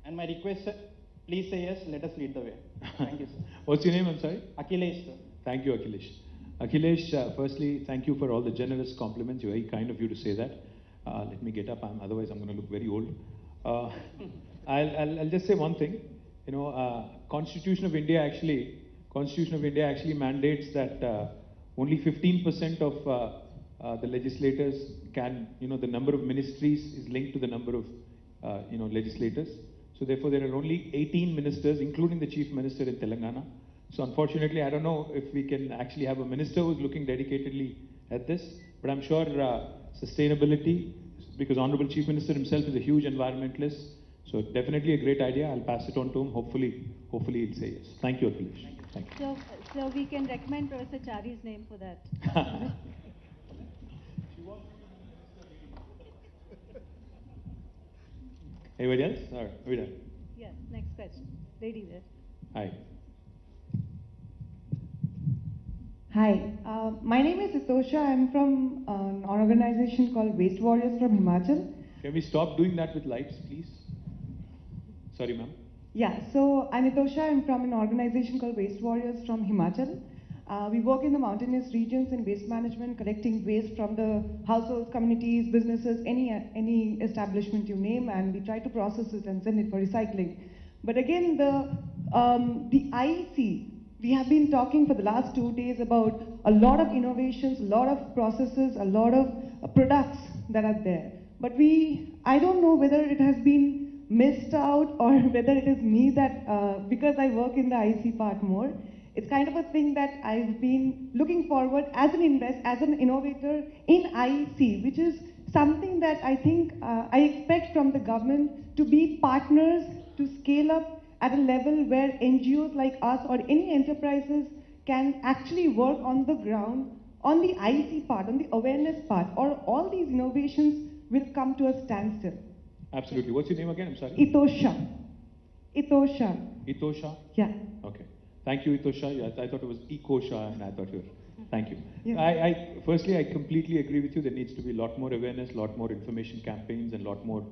And my request, sir, please say yes, let us lead the way. Thank you, sir. What's your name, I'm sorry? Akhilesh, sir. Thank you, Akhilesh. Akhilesh, firstly, thank you for all the generous compliments. Very kind of you to say that. Let me get up, otherwise I'm going to look very old. I'll just say one thing. You know, Constitution of India actually mandates that only 15% of the legislators can, the number of ministries is linked to the number of, legislators. So therefore, there are only 18 ministers, including the chief minister in Telangana. So unfortunately, I don't know if we can actually have a minister who's looking dedicatedly at this, but I'm sure sustainability, because Honorable Chief Minister himself is a huge environmentalist, so definitely a great idea. I'll pass it on to him. Hopefully he'll say yes. Thank you, Akhilesh. Thank you. So we can recommend Professor Chari's name for that. Anybody else? All right, we're done. Yes, next question. Lady there. Hi. Hi, my name is Hitosha. I'm from an organization called Waste Warriors from Himachal. Can we stop doing that with lights, please? Sorry, ma'am. Yeah, so I'm Hitosha. I'm from an organization called Waste Warriors from Himachal. We work in the mountainous regions in waste management, collecting waste from the households, communities, businesses, any establishment you name, and we try to process it and send it for recycling. But again, the IEC, we have been talking for the last 2 days about a lot of innovations, a lot of processes, a lot of products that are there. But I don't know whether it has been missed out or whether it is me that, because I work in the IEC part more, it's kind of a thing that I've been looking forward as an innovator in IEC, which is something that I think I expect from the government to be partners to scale up at a level where NGOs like us or any enterprises can actually work on the ground, on the IEC part, on the awareness part, or all these innovations will come to a standstill. Absolutely. What's your name again? I'm sorry. Hitosha. Hitosha? Yeah. Okay. Thank you, Hitosha. Yeah, I thought it was Ekosha, and I thought you were. Thank you. Yeah. Firstly, I completely agree with you. There needs to be a lot more awareness, a lot more information campaigns, and a lot more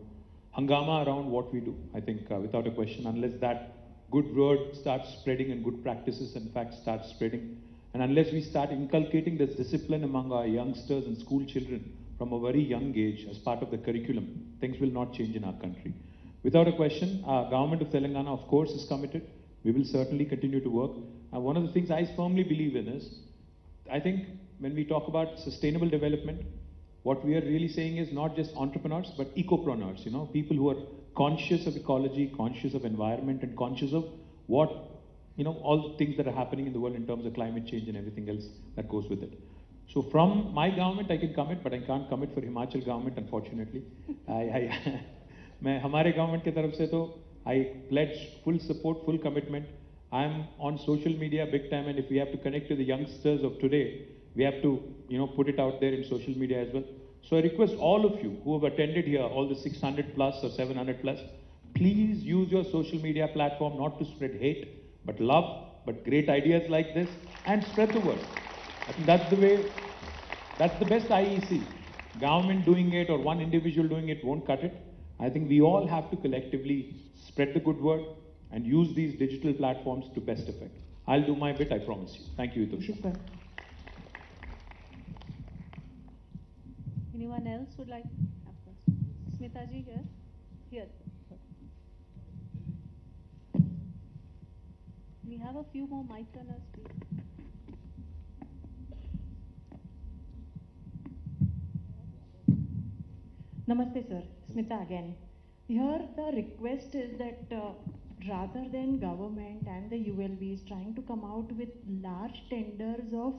hangama around what we do. I think, without a question, unless that good word starts spreading and good practices, in fact, start spreading, and unless we start inculcating this discipline among our youngsters and school children from a very young age as part of the curriculum, things will not change in our country. Without a question, our government of Telangana, of course, is committed. We will certainly continue to work. And one of the things I firmly believe in is, I think when we talk about sustainable development, what we are really saying is not just entrepreneurs, but ecopreneurs, people who are conscious of ecology, conscious of environment, and conscious of what, all the things that are happening in the world in terms of climate change and everything else that goes with it. So from my government, I can commit, but I can't commit for Himachal government, unfortunately. मैं हमारे government की तरफ से तो I pledge full support, full commitment. I am on social media big time, and if we have to connect to the youngsters of today, we have to, put it out there in social media as well. So I request all of you who have attended here, all the 600 plus or 700 plus, please use your social media platform not to spread hate, but love, but great ideas like this, and spread the word. I think that's the way, that's the best IEC. Government doing it or one individual doing it won't cut it. I think we all have to collectively spread the good word and use these digital platforms to best effect. I'll do my bit, I promise you. Thank you, Hitosha. Super. Anyone else would like to have questions? Smita ji here? Here. We have a few more mic runners, please. Namaste, sir. Smita again. Here the request is that rather than government and the ULBs trying to come out with large tenders of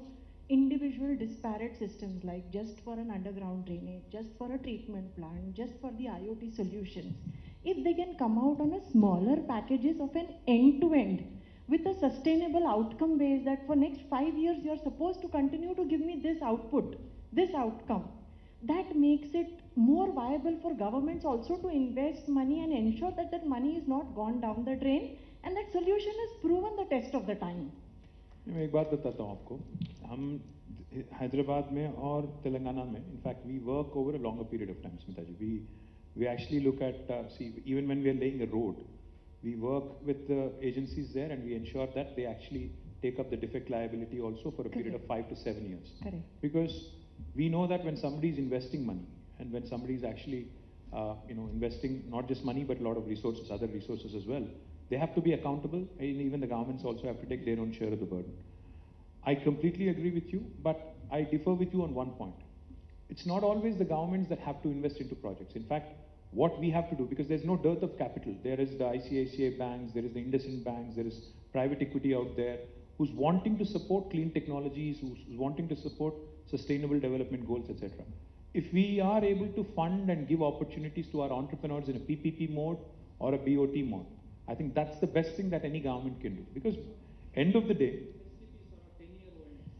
individual disparate systems, like just for an underground drainage, just for a treatment plant, just for the IoT solutions, if they can come out on a smaller packages of an end-to-end with a sustainable outcome base, that for next 5 years you are supposed to continue to give me this output, this outcome, that makes it more viable for governments also to invest money and ensure that that money is not gone down the drain, and that solution has proven the test of the time. मैं एक बात बताता हूँ आपको, हम हैदराबाद में और तेलंगाना में, in fact, we work over a longer period of time, Smita ji. We actually look at, even when we are laying a road, we work with the agencies there and we ensure that they actually take up the defect liability also for a period of 5 to 7 years. Correct. Because we know that when somebody is investing money and when somebody is actually, investing not just money but a lot of resources, other resources as well, they have to be accountable, and even the governments also have to take their own share of the burden. I completely agree with you, but I differ with you on one point. It's not always the governments that have to invest into projects. In fact, what we have to do, because there's no dearth of capital, there is the ICICI banks, there is the IndusInd banks, there is private equity out there who's wanting to support clean technologies, who's wanting to support sustainable development goals, etc. If we are able to fund and give opportunities to our entrepreneurs in a PPP mode or a BOT mode, I think that's the best thing that any government can do. Because end of the day,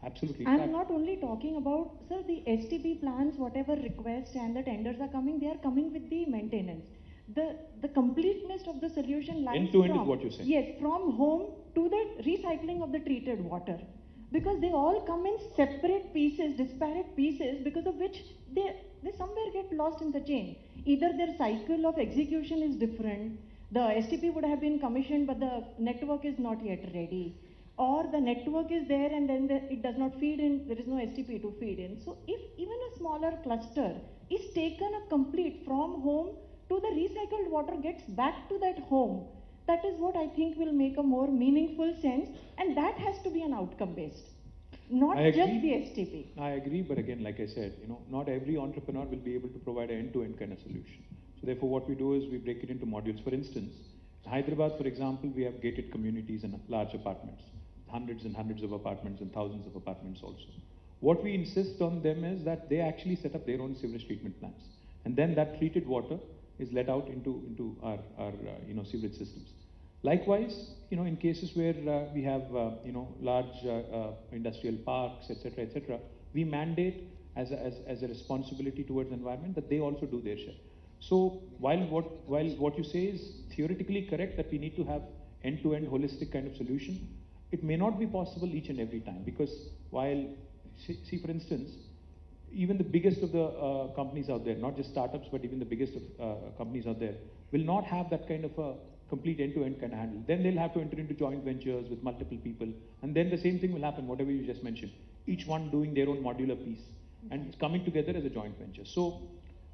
absolutely. I'm not only talking about, sir, the STP plans, whatever requests and the tenders are coming, they are coming with the maintenance. The completeness of the solution lies End to end is what you're saying. Yes, from home to the recycling of the treated water. Because they all come in separate pieces, disparate pieces, because of which they somewhere get lost in the chain. Either their cycle of execution is different, the STP would have been commissioned but the network is not yet ready, or the network is there and then it does not feed in, there is no STP to feed in. So if even a smaller cluster is taken a complete from home to the recycled water gets back to that home, that is what I think will make a more meaningful sense, and that has to be an outcome based, not just the STP. I agree, but again, like I said, not every entrepreneur will be able to provide an end-to-end kind of solution. So therefore, what we do is we break it into modules. For instance, Hyderabad, for example, we have gated communities and large apartments, hundreds and hundreds of apartments and thousands of apartments also. What we insist on them is that they actually set up their own sewage treatment plants, and then that treated water is let out into our sewage systems. Likewise, in cases where we have large industrial parks, etc., we mandate as a responsibility towards the environment that they also do their share. So while what you say is theoretically correct, that we need to have end-to-end holistic kind of solution, it may not be possible each and every time, because while see for instance, even the biggest of the companies out there, not just startups, but even the biggest of companies out there, will not have that kind of a complete end-to-end kind of handle. Then they'll have to enter into joint ventures with multiple people, and then the same thing will happen, whatever you just mentioned, each one doing their own modular piece. and it's coming together as a joint venture. So,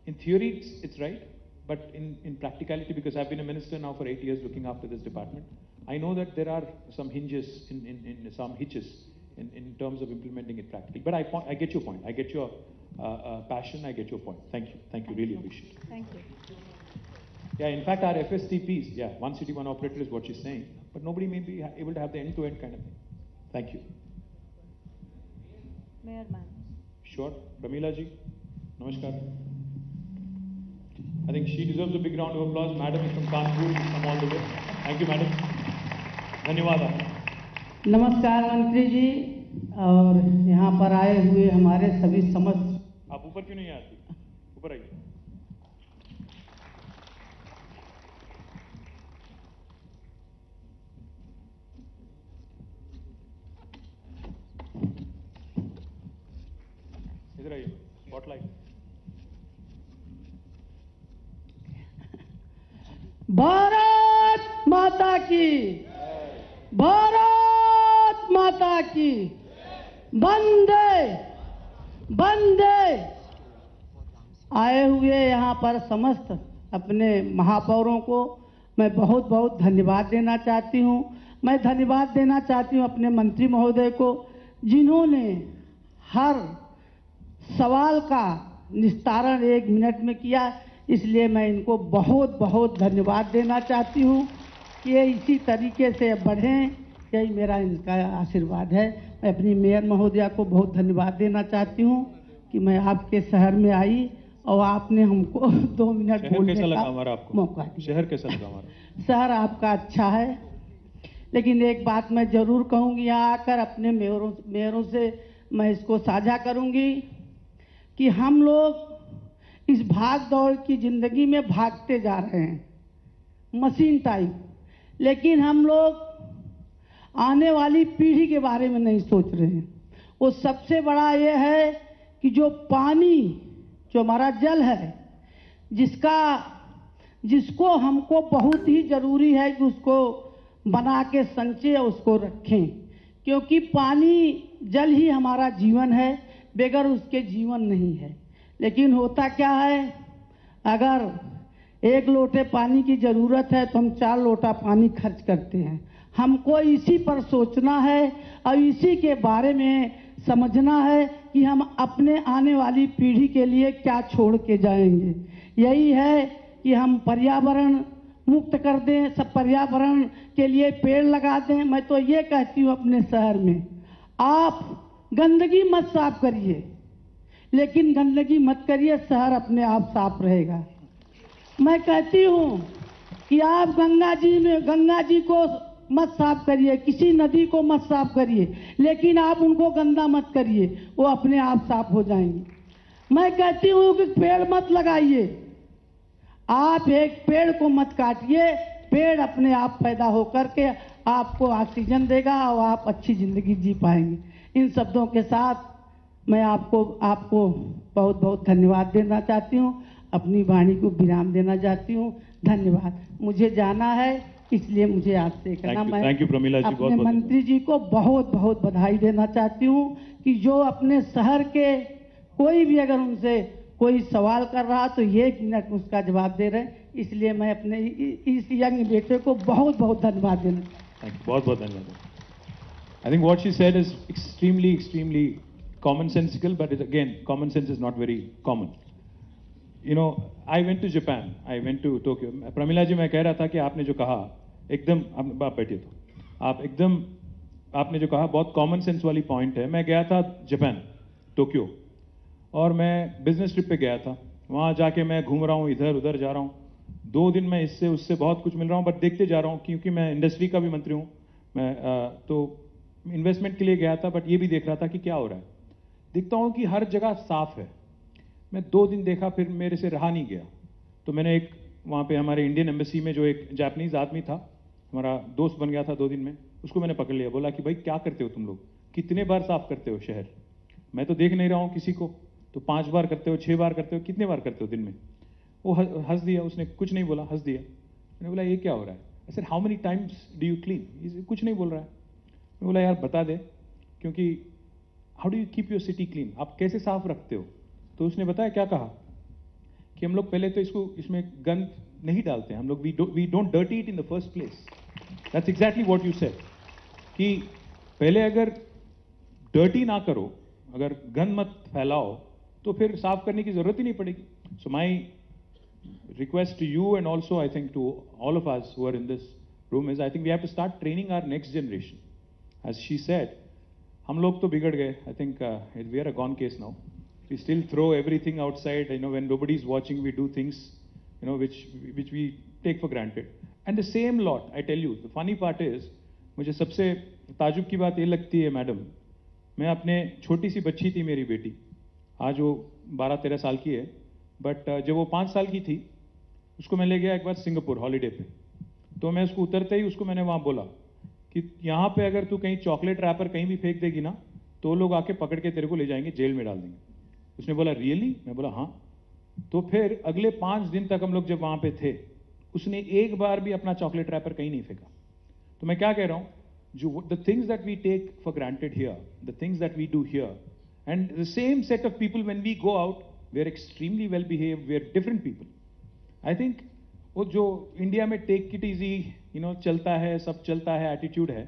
in theory, it's right, but in practicality, because I've been a minister now for 8 years looking after this department, I know that there are some hinges, some hitches in terms of implementing it practically. But I get your point. I get your passion. I get your point. Thank you. Really appreciate it. Thank you. Yeah, in fact, our FSTPs, yeah, one city, one operator is what she's saying, but nobody may be able to have the end-to-end kind of thing. Thank you. Mayor ma'am. Sure. Pramila ji, namaskar. I think she deserves a big round of applause. Madam is from Kanpur, come all the way. Thank you, madam. धन्यवाद आपका। नमस्कार मंत्री जी और यहाँ पर आए हुए हमारे सभी समस्त। आप ऊपर क्यों नहीं आती? ऊपर आइए। इधर आइए। स्पॉटलाइट। भारत माता की, भारत माता की, वंदे वंदे। आए हुए यहाँ पर समस्त अपने महापौरों को मैं बहुत बहुत धन्यवाद देना चाहती हूँ। मैं धन्यवाद देना चाहती हूँ अपने मंत्री महोदय को, जिन्होंने हर सवाल का निस्तारण 1 मिनट में किया। इसलिए मैं इनको बहुत बहुत धन्यवाद देना चाहती हूँ कि ये इसी तरीके से बढ़ें, यही मेरा इनका आशीर्वाद है। मैं अपनी मेयर महोदया को बहुत धन्यवाद देना चाहती हूँ कि मैं आपके शहर में आई और आपने हमको 2 मिनट बोलने का मौका दिया। शहर कैसा लगा हमारा? शहर आपका अच्छा है, लेकिन एक बात मैं जरूर कहूँगी, यहाँ आकर अपने मेयरों से मैं इसको साझा करूँगी कि हम लोग इस भाग दौड़ की जिंदगी में भागते जा रहे हैं मशीन टाइप, लेकिन हम लोग आने वाली पीढ़ी के बारे में नहीं सोच रहे हैं। वो सबसे बड़ा ये है कि जो पानी, जो हमारा जल है, जिसको हमको बहुत ही जरूरी है कि उसको बना के संचय उसको रखें, क्योंकि पानी जल ही हमारा जीवन है, बगैर उसके जीवन नहीं है। लेकिन होता क्या है, अगर 1 लोटे पानी की ज़रूरत है तो हम 4 लोटा पानी खर्च करते हैं। हमको इसी पर सोचना है और इसी के बारे में समझना है कि हम अपने आने वाली पीढ़ी के लिए क्या छोड़ के जाएंगे। यही है कि हम पर्यावरण मुक्त कर दें, सब पर्यावरण के लिए पेड़ लगा दें। मैं तो ये कहती हूँ अपने शहर में, आप गंदगी मत साफ करिए, लेकिन गंदगी मत करिए, शहर अपने आप साफ रहेगा। मैं कहती हूँ कि आप गंगा जी को मत साफ करिए, किसी नदी को मत साफ करिए, लेकिन आप उनको गंदा मत करिए, वो अपने आप साफ हो जाएंगे। मैं कहती हूँ कि पेड़ मत लगाइए, आप एक पेड़ को मत काटिए, पेड़ अपने आप पैदा होकर के आपको ऑक्सीजन देगा और आप अच्छी जिंदगी जी पाएंगे। इन शब्दों के साथ मैं आपको बहुत बहुत धन्यवाद देना चाहती हूँ, अपनी वाणी को विराम देना चाहती हूँ। धन्यवाद। मुझे जाना है, इसलिए मुझे आपसे कहना, मैं अपने मंत्री जी को बहुत बहुत बधाई देना चाहती हूँ कि जो अपने शहर के कोई भी अगर उनसे कोई सवाल कर रहा तो 1 मिनट में उसका जवाब दे रहे हैं। इसलिए मैं अपने इस यंग बेटे को बहुत बहुत धन्यवाद देना। बहुत बहुत धन्यवाद। I think what she said is extremely commonsensical, but again, common sense is not very common. You know, I went to Japan, I went to Tokyo. Pramila जी, मैं कह रहा था कि आपने जो कहा एकदम, आप बैठिए तो, आपने जो कहा बहुत कॉमन सेंस वाली पॉइंट है। मैं गया था जापान, टोक्यो, और मैं बिजनेस ट्रिप पे गया था। वहाँ जाके मैं घूम रहा हूँ, इधर उधर जा रहा हूँ। 2 दिन में इससे उससे बहुत कुछ मिल रहा हूँ, बट देखते जा रहा हूँ, क्योंकि मैं इंडस्ट्री का भी मंत्री हूँ। मैं तो इन्वेस्टमेंट के लिए गया था, बट ये भी देख रहा था कि क्या हो रहा है। देखता हूँ कि हर जगह साफ है। मैं 2 दिन देखा, फिर मेरे से रहा नहीं गया। तो मैंने एक वहाँ पे हमारे इंडियन एम्बेसी में जो एक जापानीज आदमी था, हमारा दोस्त बन गया था 2 दिन में, उसको मैंने पकड़ लिया। बोला कि भाई क्या करते हो तुम लोग, कितने बार साफ करते हो शहर? मैं तो देख नहीं रहा हूँ किसी को। तो 5 बार करते हो, 6 बार करते हो, कितने बार करते हो दिन में? वो हंस दिया, उसने कुछ नहीं बोला, हंस दिया। मैंने बोला ये क्या हो रहा है? I said how many times do you clean? कुछ नहीं बोल रहा है। मैं बोला यार बता दे, क्योंकि how do you keep your city clean, आप कैसे साफ रखते हो? तो उसने बताया क्या कहा कि हम लोग पहले तो इसमें गंद नहीं डालते हैं, हम लोग we don't dirty it in the first place. That's exactly what you said कि पहले अगर डर्टी ना करो, अगर गंद मत फैलाओ, तो फिर साफ करने की जरूरत ही नहीं पड़ेगी. सो माई request to you and also I think to all of us who are in this room is I think we have to start training our next generation. As she said, हम लोग तो बिगड़ गए. I think we are a gone case now. We still throw everything outside. When nobody is watching, we do things, which we take for granted. And the same lot, I tell you, the funny part is, मुझे सबसे ताजुब की बात ये लगती है madam, मैं अपने छोटी सी बच्ची थी मेरी बेटी, आज वो 12-13 साल की है, बट जब वो 5 साल की थी उसको मैं ले गया एक बार सिंगापुर हॉलीडे पे. तो मैं उसको उतरते ही उसको मैंने वहाँ बोला कि यहाँ पे अगर तू कहीं चॉकलेट रैपर कहीं भी फेंक देगी ना तो वो लोग आके पकड़ के तेरे को ले जाएंगे, जेल में डाल देंगे. उसने बोला रियली? मैं बोला हाँ. तो फिर अगले 5 दिन तक हम लोग जब वहाँ पे थे, उसने एक बार भी अपना चॉकलेट रैपर कहीं नहीं फेंका. तो मैं क्या कह रहा हूँ, जो the things that we take for granted here, the things that we do here, and the same set of people when we go out, we are extremely well behaved, we are different people. I think वो जो India में take it easy, चलता है, सब चलता है attitude है,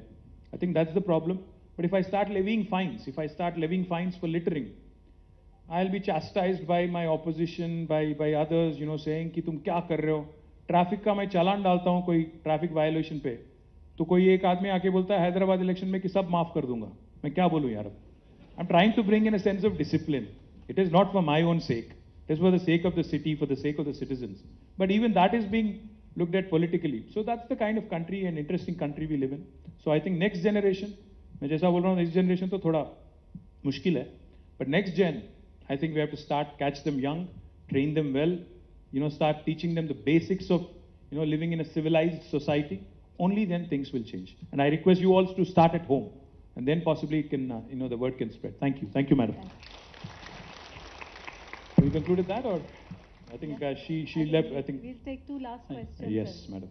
I think that's the problem. But if I start levying fines for littering, I will be chastised by my opposition, by others, saying कि तुम क्या कर रहे हो. ट्रैफिक का मैं चालान डालता हूं कोई ट्रैफिक वायलेशन पे, तो कोई एक आदमी आके बोलता है हैदराबाद इलेक्शन में कि सब माफ कर दूंगा. मैं क्या बोलूं यार. I am trying to bring in a sense of discipline. It is not for my own sake. It is for the sake of the city, for the sake of the citizens. But even that is being looked at politically. So that's the kind of country and interesting country we live in. So I think next generation, मैं जैसा बोल रहा हूँ next generation तो थोड़ा मुश्किल है. But next gen, I think we have to start catch them young, train them well, start teaching them the basics of living in a civilized society. Only then things will change. And I request you all to start at home, and then possibly it can the word can spread. Thank you, madam. We concluded that, or I think she left. I think We'll take 2 last questions. yes, madam.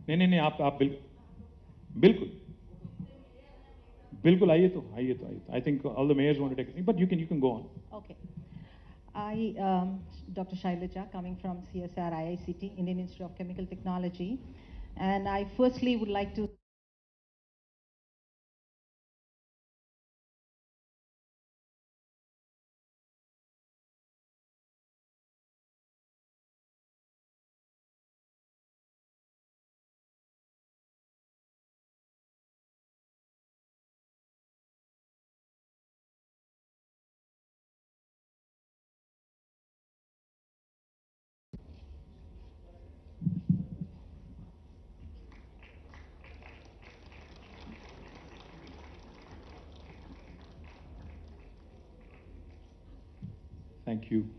नहीं आप बिल्कुल बिल्कुल आइए तो. I think all the mayors want to take it, but you can go on. Okay. Dr. Shailaja, coming from CSR IICT, Indian Institute of Chemical Technology, and I firstly would like to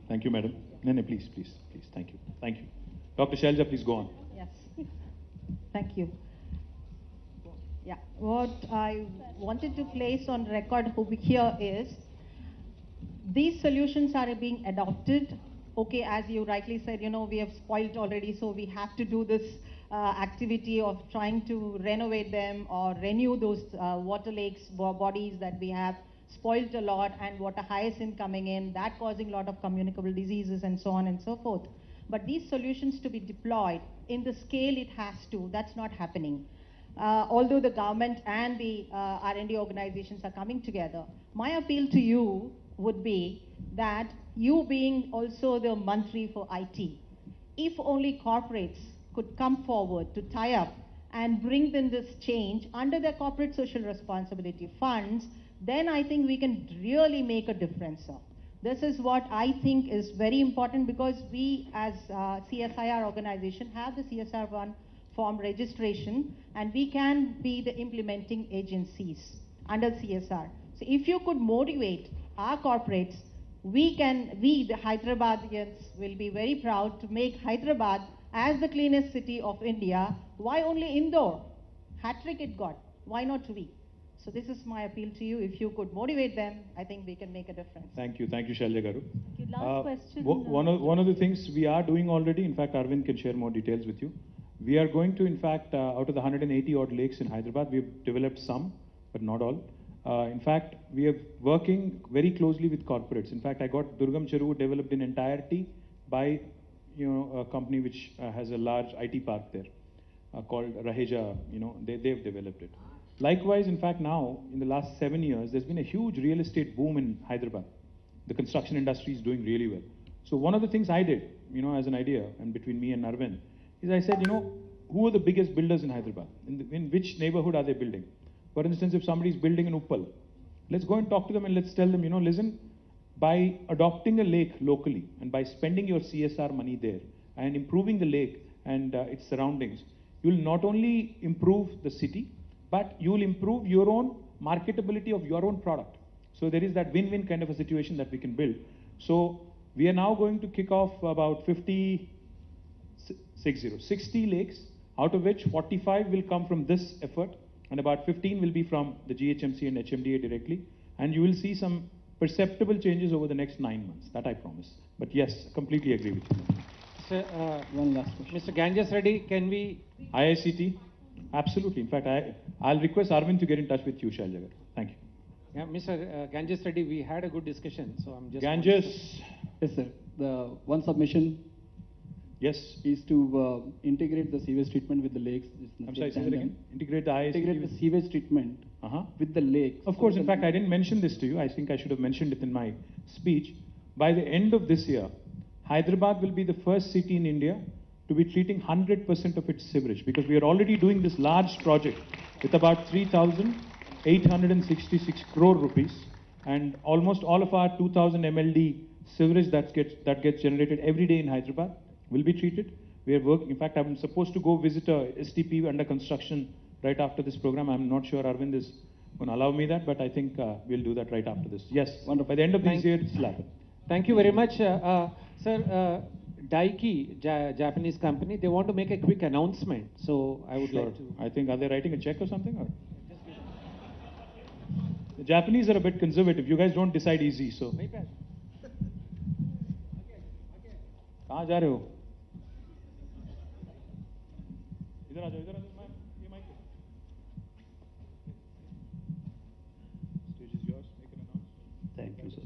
Thank you, madam. No, please. Thank you. Dr. Shailaja, please go on. Yes. Thank you. Yeah. What I wanted to place on record over here is these solutions are being adopted. Okay, as you rightly said, we have spoiled already, so we have to do this activity of trying to renovate them or renew those water lakes, bodies that we have spoiled a lot, and water hyacinth coming in, that causing a lot of communicable diseases and so on and so forth. But these solutions to be deployed in the scale it has to, that's not happening. Although the government and the R&D organizations are coming together, my appeal to you would be that you being also the Mantri for IT, if only corporates could come forward to tie up and bring them this change under their corporate social responsibility funds, then I think we can really make a difference, sir. This is what I think is very important, because we as CSIR organization have the CSR1 form registration, and we can be the implementing agencies under CSR. So if you could motivate our corporates, we, the Hyderabadians, will be very proud to make Hyderabad as the cleanest city of India. Why only Indore? Hat-trick it got. Why not we? So this is my appeal to you. If you could motivate them, I think we can make a difference. Thank you, Shailaja Garu. Last question. One of the things we are doing already, in fact, Arvind can share more details with you. We are going to, in fact, out of the 180 odd lakes in Hyderabad, we've developed some but not all. In fact, we are working very closely with corporates. In fact, I got Durgam Cheruvu developed in entirety by a company which has a large IT park there called Raheja. They've developed it. Likewise, in fact, now in the last 7 years, there's been a huge real estate boom in Hyderabad. The construction industry is doing really well. So one of the things I did, as an idea, and between me and Arvind, is I said, who are the biggest builders in Hyderabad? In which neighborhood are they building? For instance, if somebody is building in Uppal, let's go and talk to them and let's tell them, listen, by adopting a lake locally and by spending your CSR money there and improving the lake and its surroundings, you will not only improve the city, but you will improve your own marketability of your own product. So there is that win-win kind of a situation that we can build. So we are now going to kick off about 60 lakes, out of which 45 will come from this effort and about 15 will be from the GHMC and HMDA directly. And you will see some perceptible changes over the next 9 months, that I promise. But yes, completely agree with you. Sir, one last question. Mr. Ganges Reddy, can we... IICT? Absolutely. In fact, I'll request Arvind to get in touch with you, Shailagar. Thank you. Yeah, Mr. Ganges Reddy, we had a good discussion, so I'm just... Ganges. Yes, sir. The one submission is to integrate the sewage treatment with the lakes. I'm sorry, say that again? Integrate the IICT Integrate the sewage treatment with the lakes. Of course, in fact, I didn't mention this to you. I think I should have mentioned it in my speech. By the end of this year, Hyderabad will be the first city in India to be treating 100% of its sewerage, because we are already doing this large project with about 3,866 crore rupees, and almost all of our 2,000 MLD sewerage that gets generated every day in Hyderabad will be treated. We are working. In fact, I'm supposed to go visit a STP under construction right after this program. I'm not sure Arvind is going to allow me that, but I think we'll do that right after this. Yes, wonderful. By the end of this year, it's happen. Thank you very much. Sir, Daiki, Japanese company, they want to make a quick announcement. So I would like to... I think, are they writing a check or something? Or? The Japanese are a bit conservative. You guys don't decide easy, so... कहाँ जा रहे हो? इधर आ जाओ, इधर आ जाओ, ये mic है. Stage is yours. Make an announcement. Thank you, sir.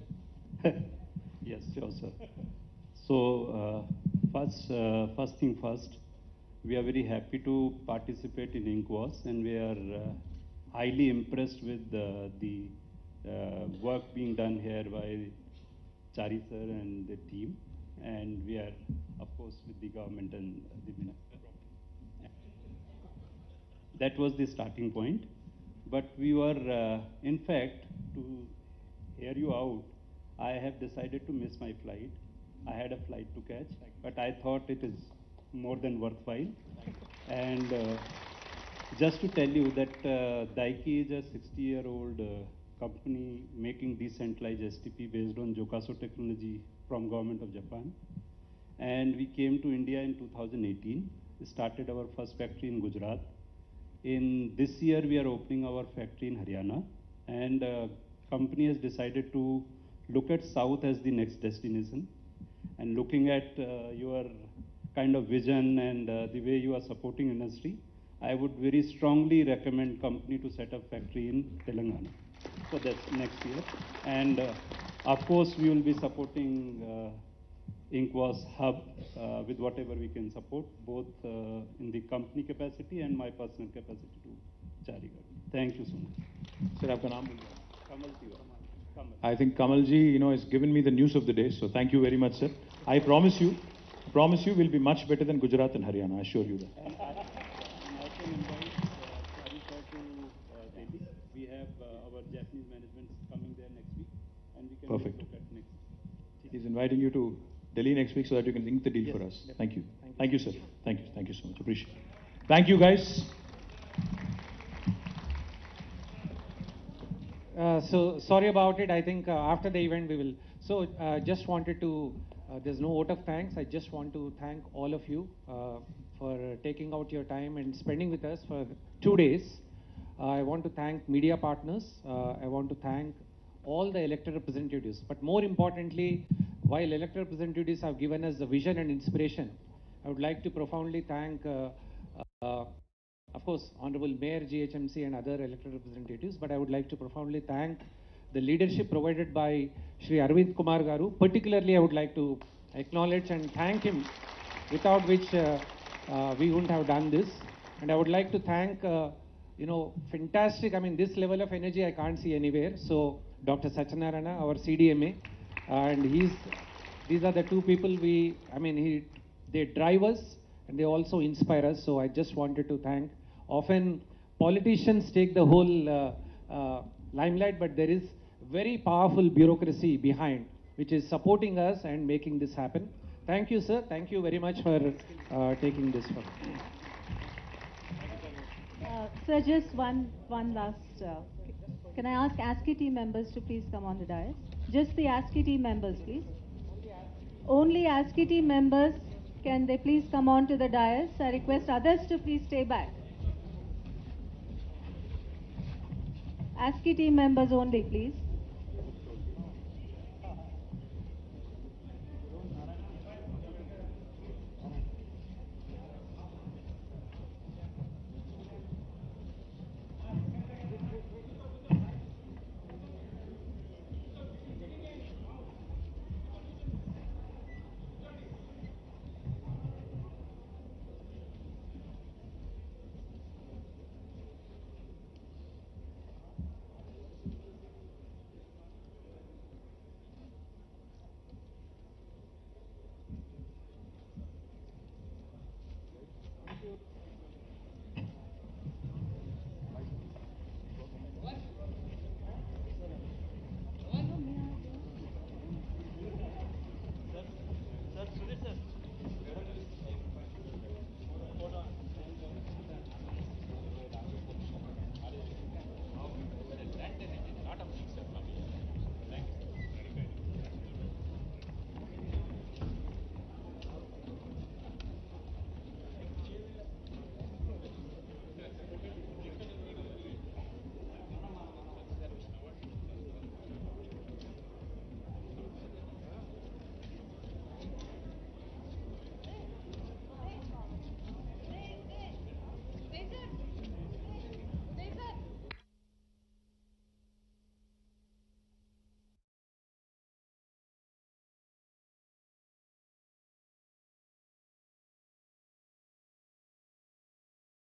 Yes, sure, sir. So, first thing first, we are very happy to participate in INCWAS, and we are highly impressed with the work being done here by Chari sir and the team, and we are, of course, with the government and the minister. That was the starting point, but we were, in fact, to hear you out, I have decided to miss my flight. I had a flight to catch, but I thought it is more than worthwhile. And just to tell you that Daiki is a 60-year-old company making decentralized STP based on Jokaso technology from government of Japan. And we came to India in 2018. We started our first factory in Gujarat. In this year, we are opening our factory in Haryana. And company has decided to look at South as the next destination. And looking at your kind of vision and the way you are supporting industry, I would very strongly recommend company to set up factory in Telangana. So that's next year. And of course, we will be supporting INCWAS hub with whatever we can support, both in the company capacity and my personal capacity to Charigar. Thank you so much. Sir, aapka naam? Kamal Tiwari. I think Kamalji, has given me the news of the day. So thank you very much, sir. I promise you will be much better than Gujarat and Haryana. I assure you that. And I can invite Chari sir to Delhi. We have our Japanese management coming there next week, and we can Perfect. look at next. He's inviting you to Delhi next week so that you can ink the deal for us. Yes. Thank you. Thank you, sir. Thank you. Thank you so much. Appreciate it. Thank you, guys. So sorry about it. I think after the event we will. So just wanted to, there's no vote of thanks. I just want to thank all of you for taking out your time and spending with us for 2 days. I want to thank media partners. I want to thank all the elected representatives. But more importantly, while elected representatives have given us the vision and inspiration, I would like to profoundly thank of course, Honorable Mayor, GHMC, and other elected representatives, but I would like to profoundly thank the leadership provided by Shri Arvind Kumar Garu. Particularly, I would like to acknowledge and thank him, without which we wouldn't have done this. And I would like to thank, fantastic, I mean, this level of energy I can't see anywhere. So, Dr. Satyanarayana, our CDMA, and these are the two people they drive us and they also inspire us. So, I just wanted to thank. Often, politicians take the whole limelight, but there is very powerful bureaucracy behind, which is supporting us and making this happen. Thank you, sir. Thank you very much for taking this forward. Sir, just one last. Can I ask ASCII team members to please come on the dais? Just the ASCII team members, please. Only ASCII team members, can they please come on to the dais? I request others to please stay back. ASCII team members only, please.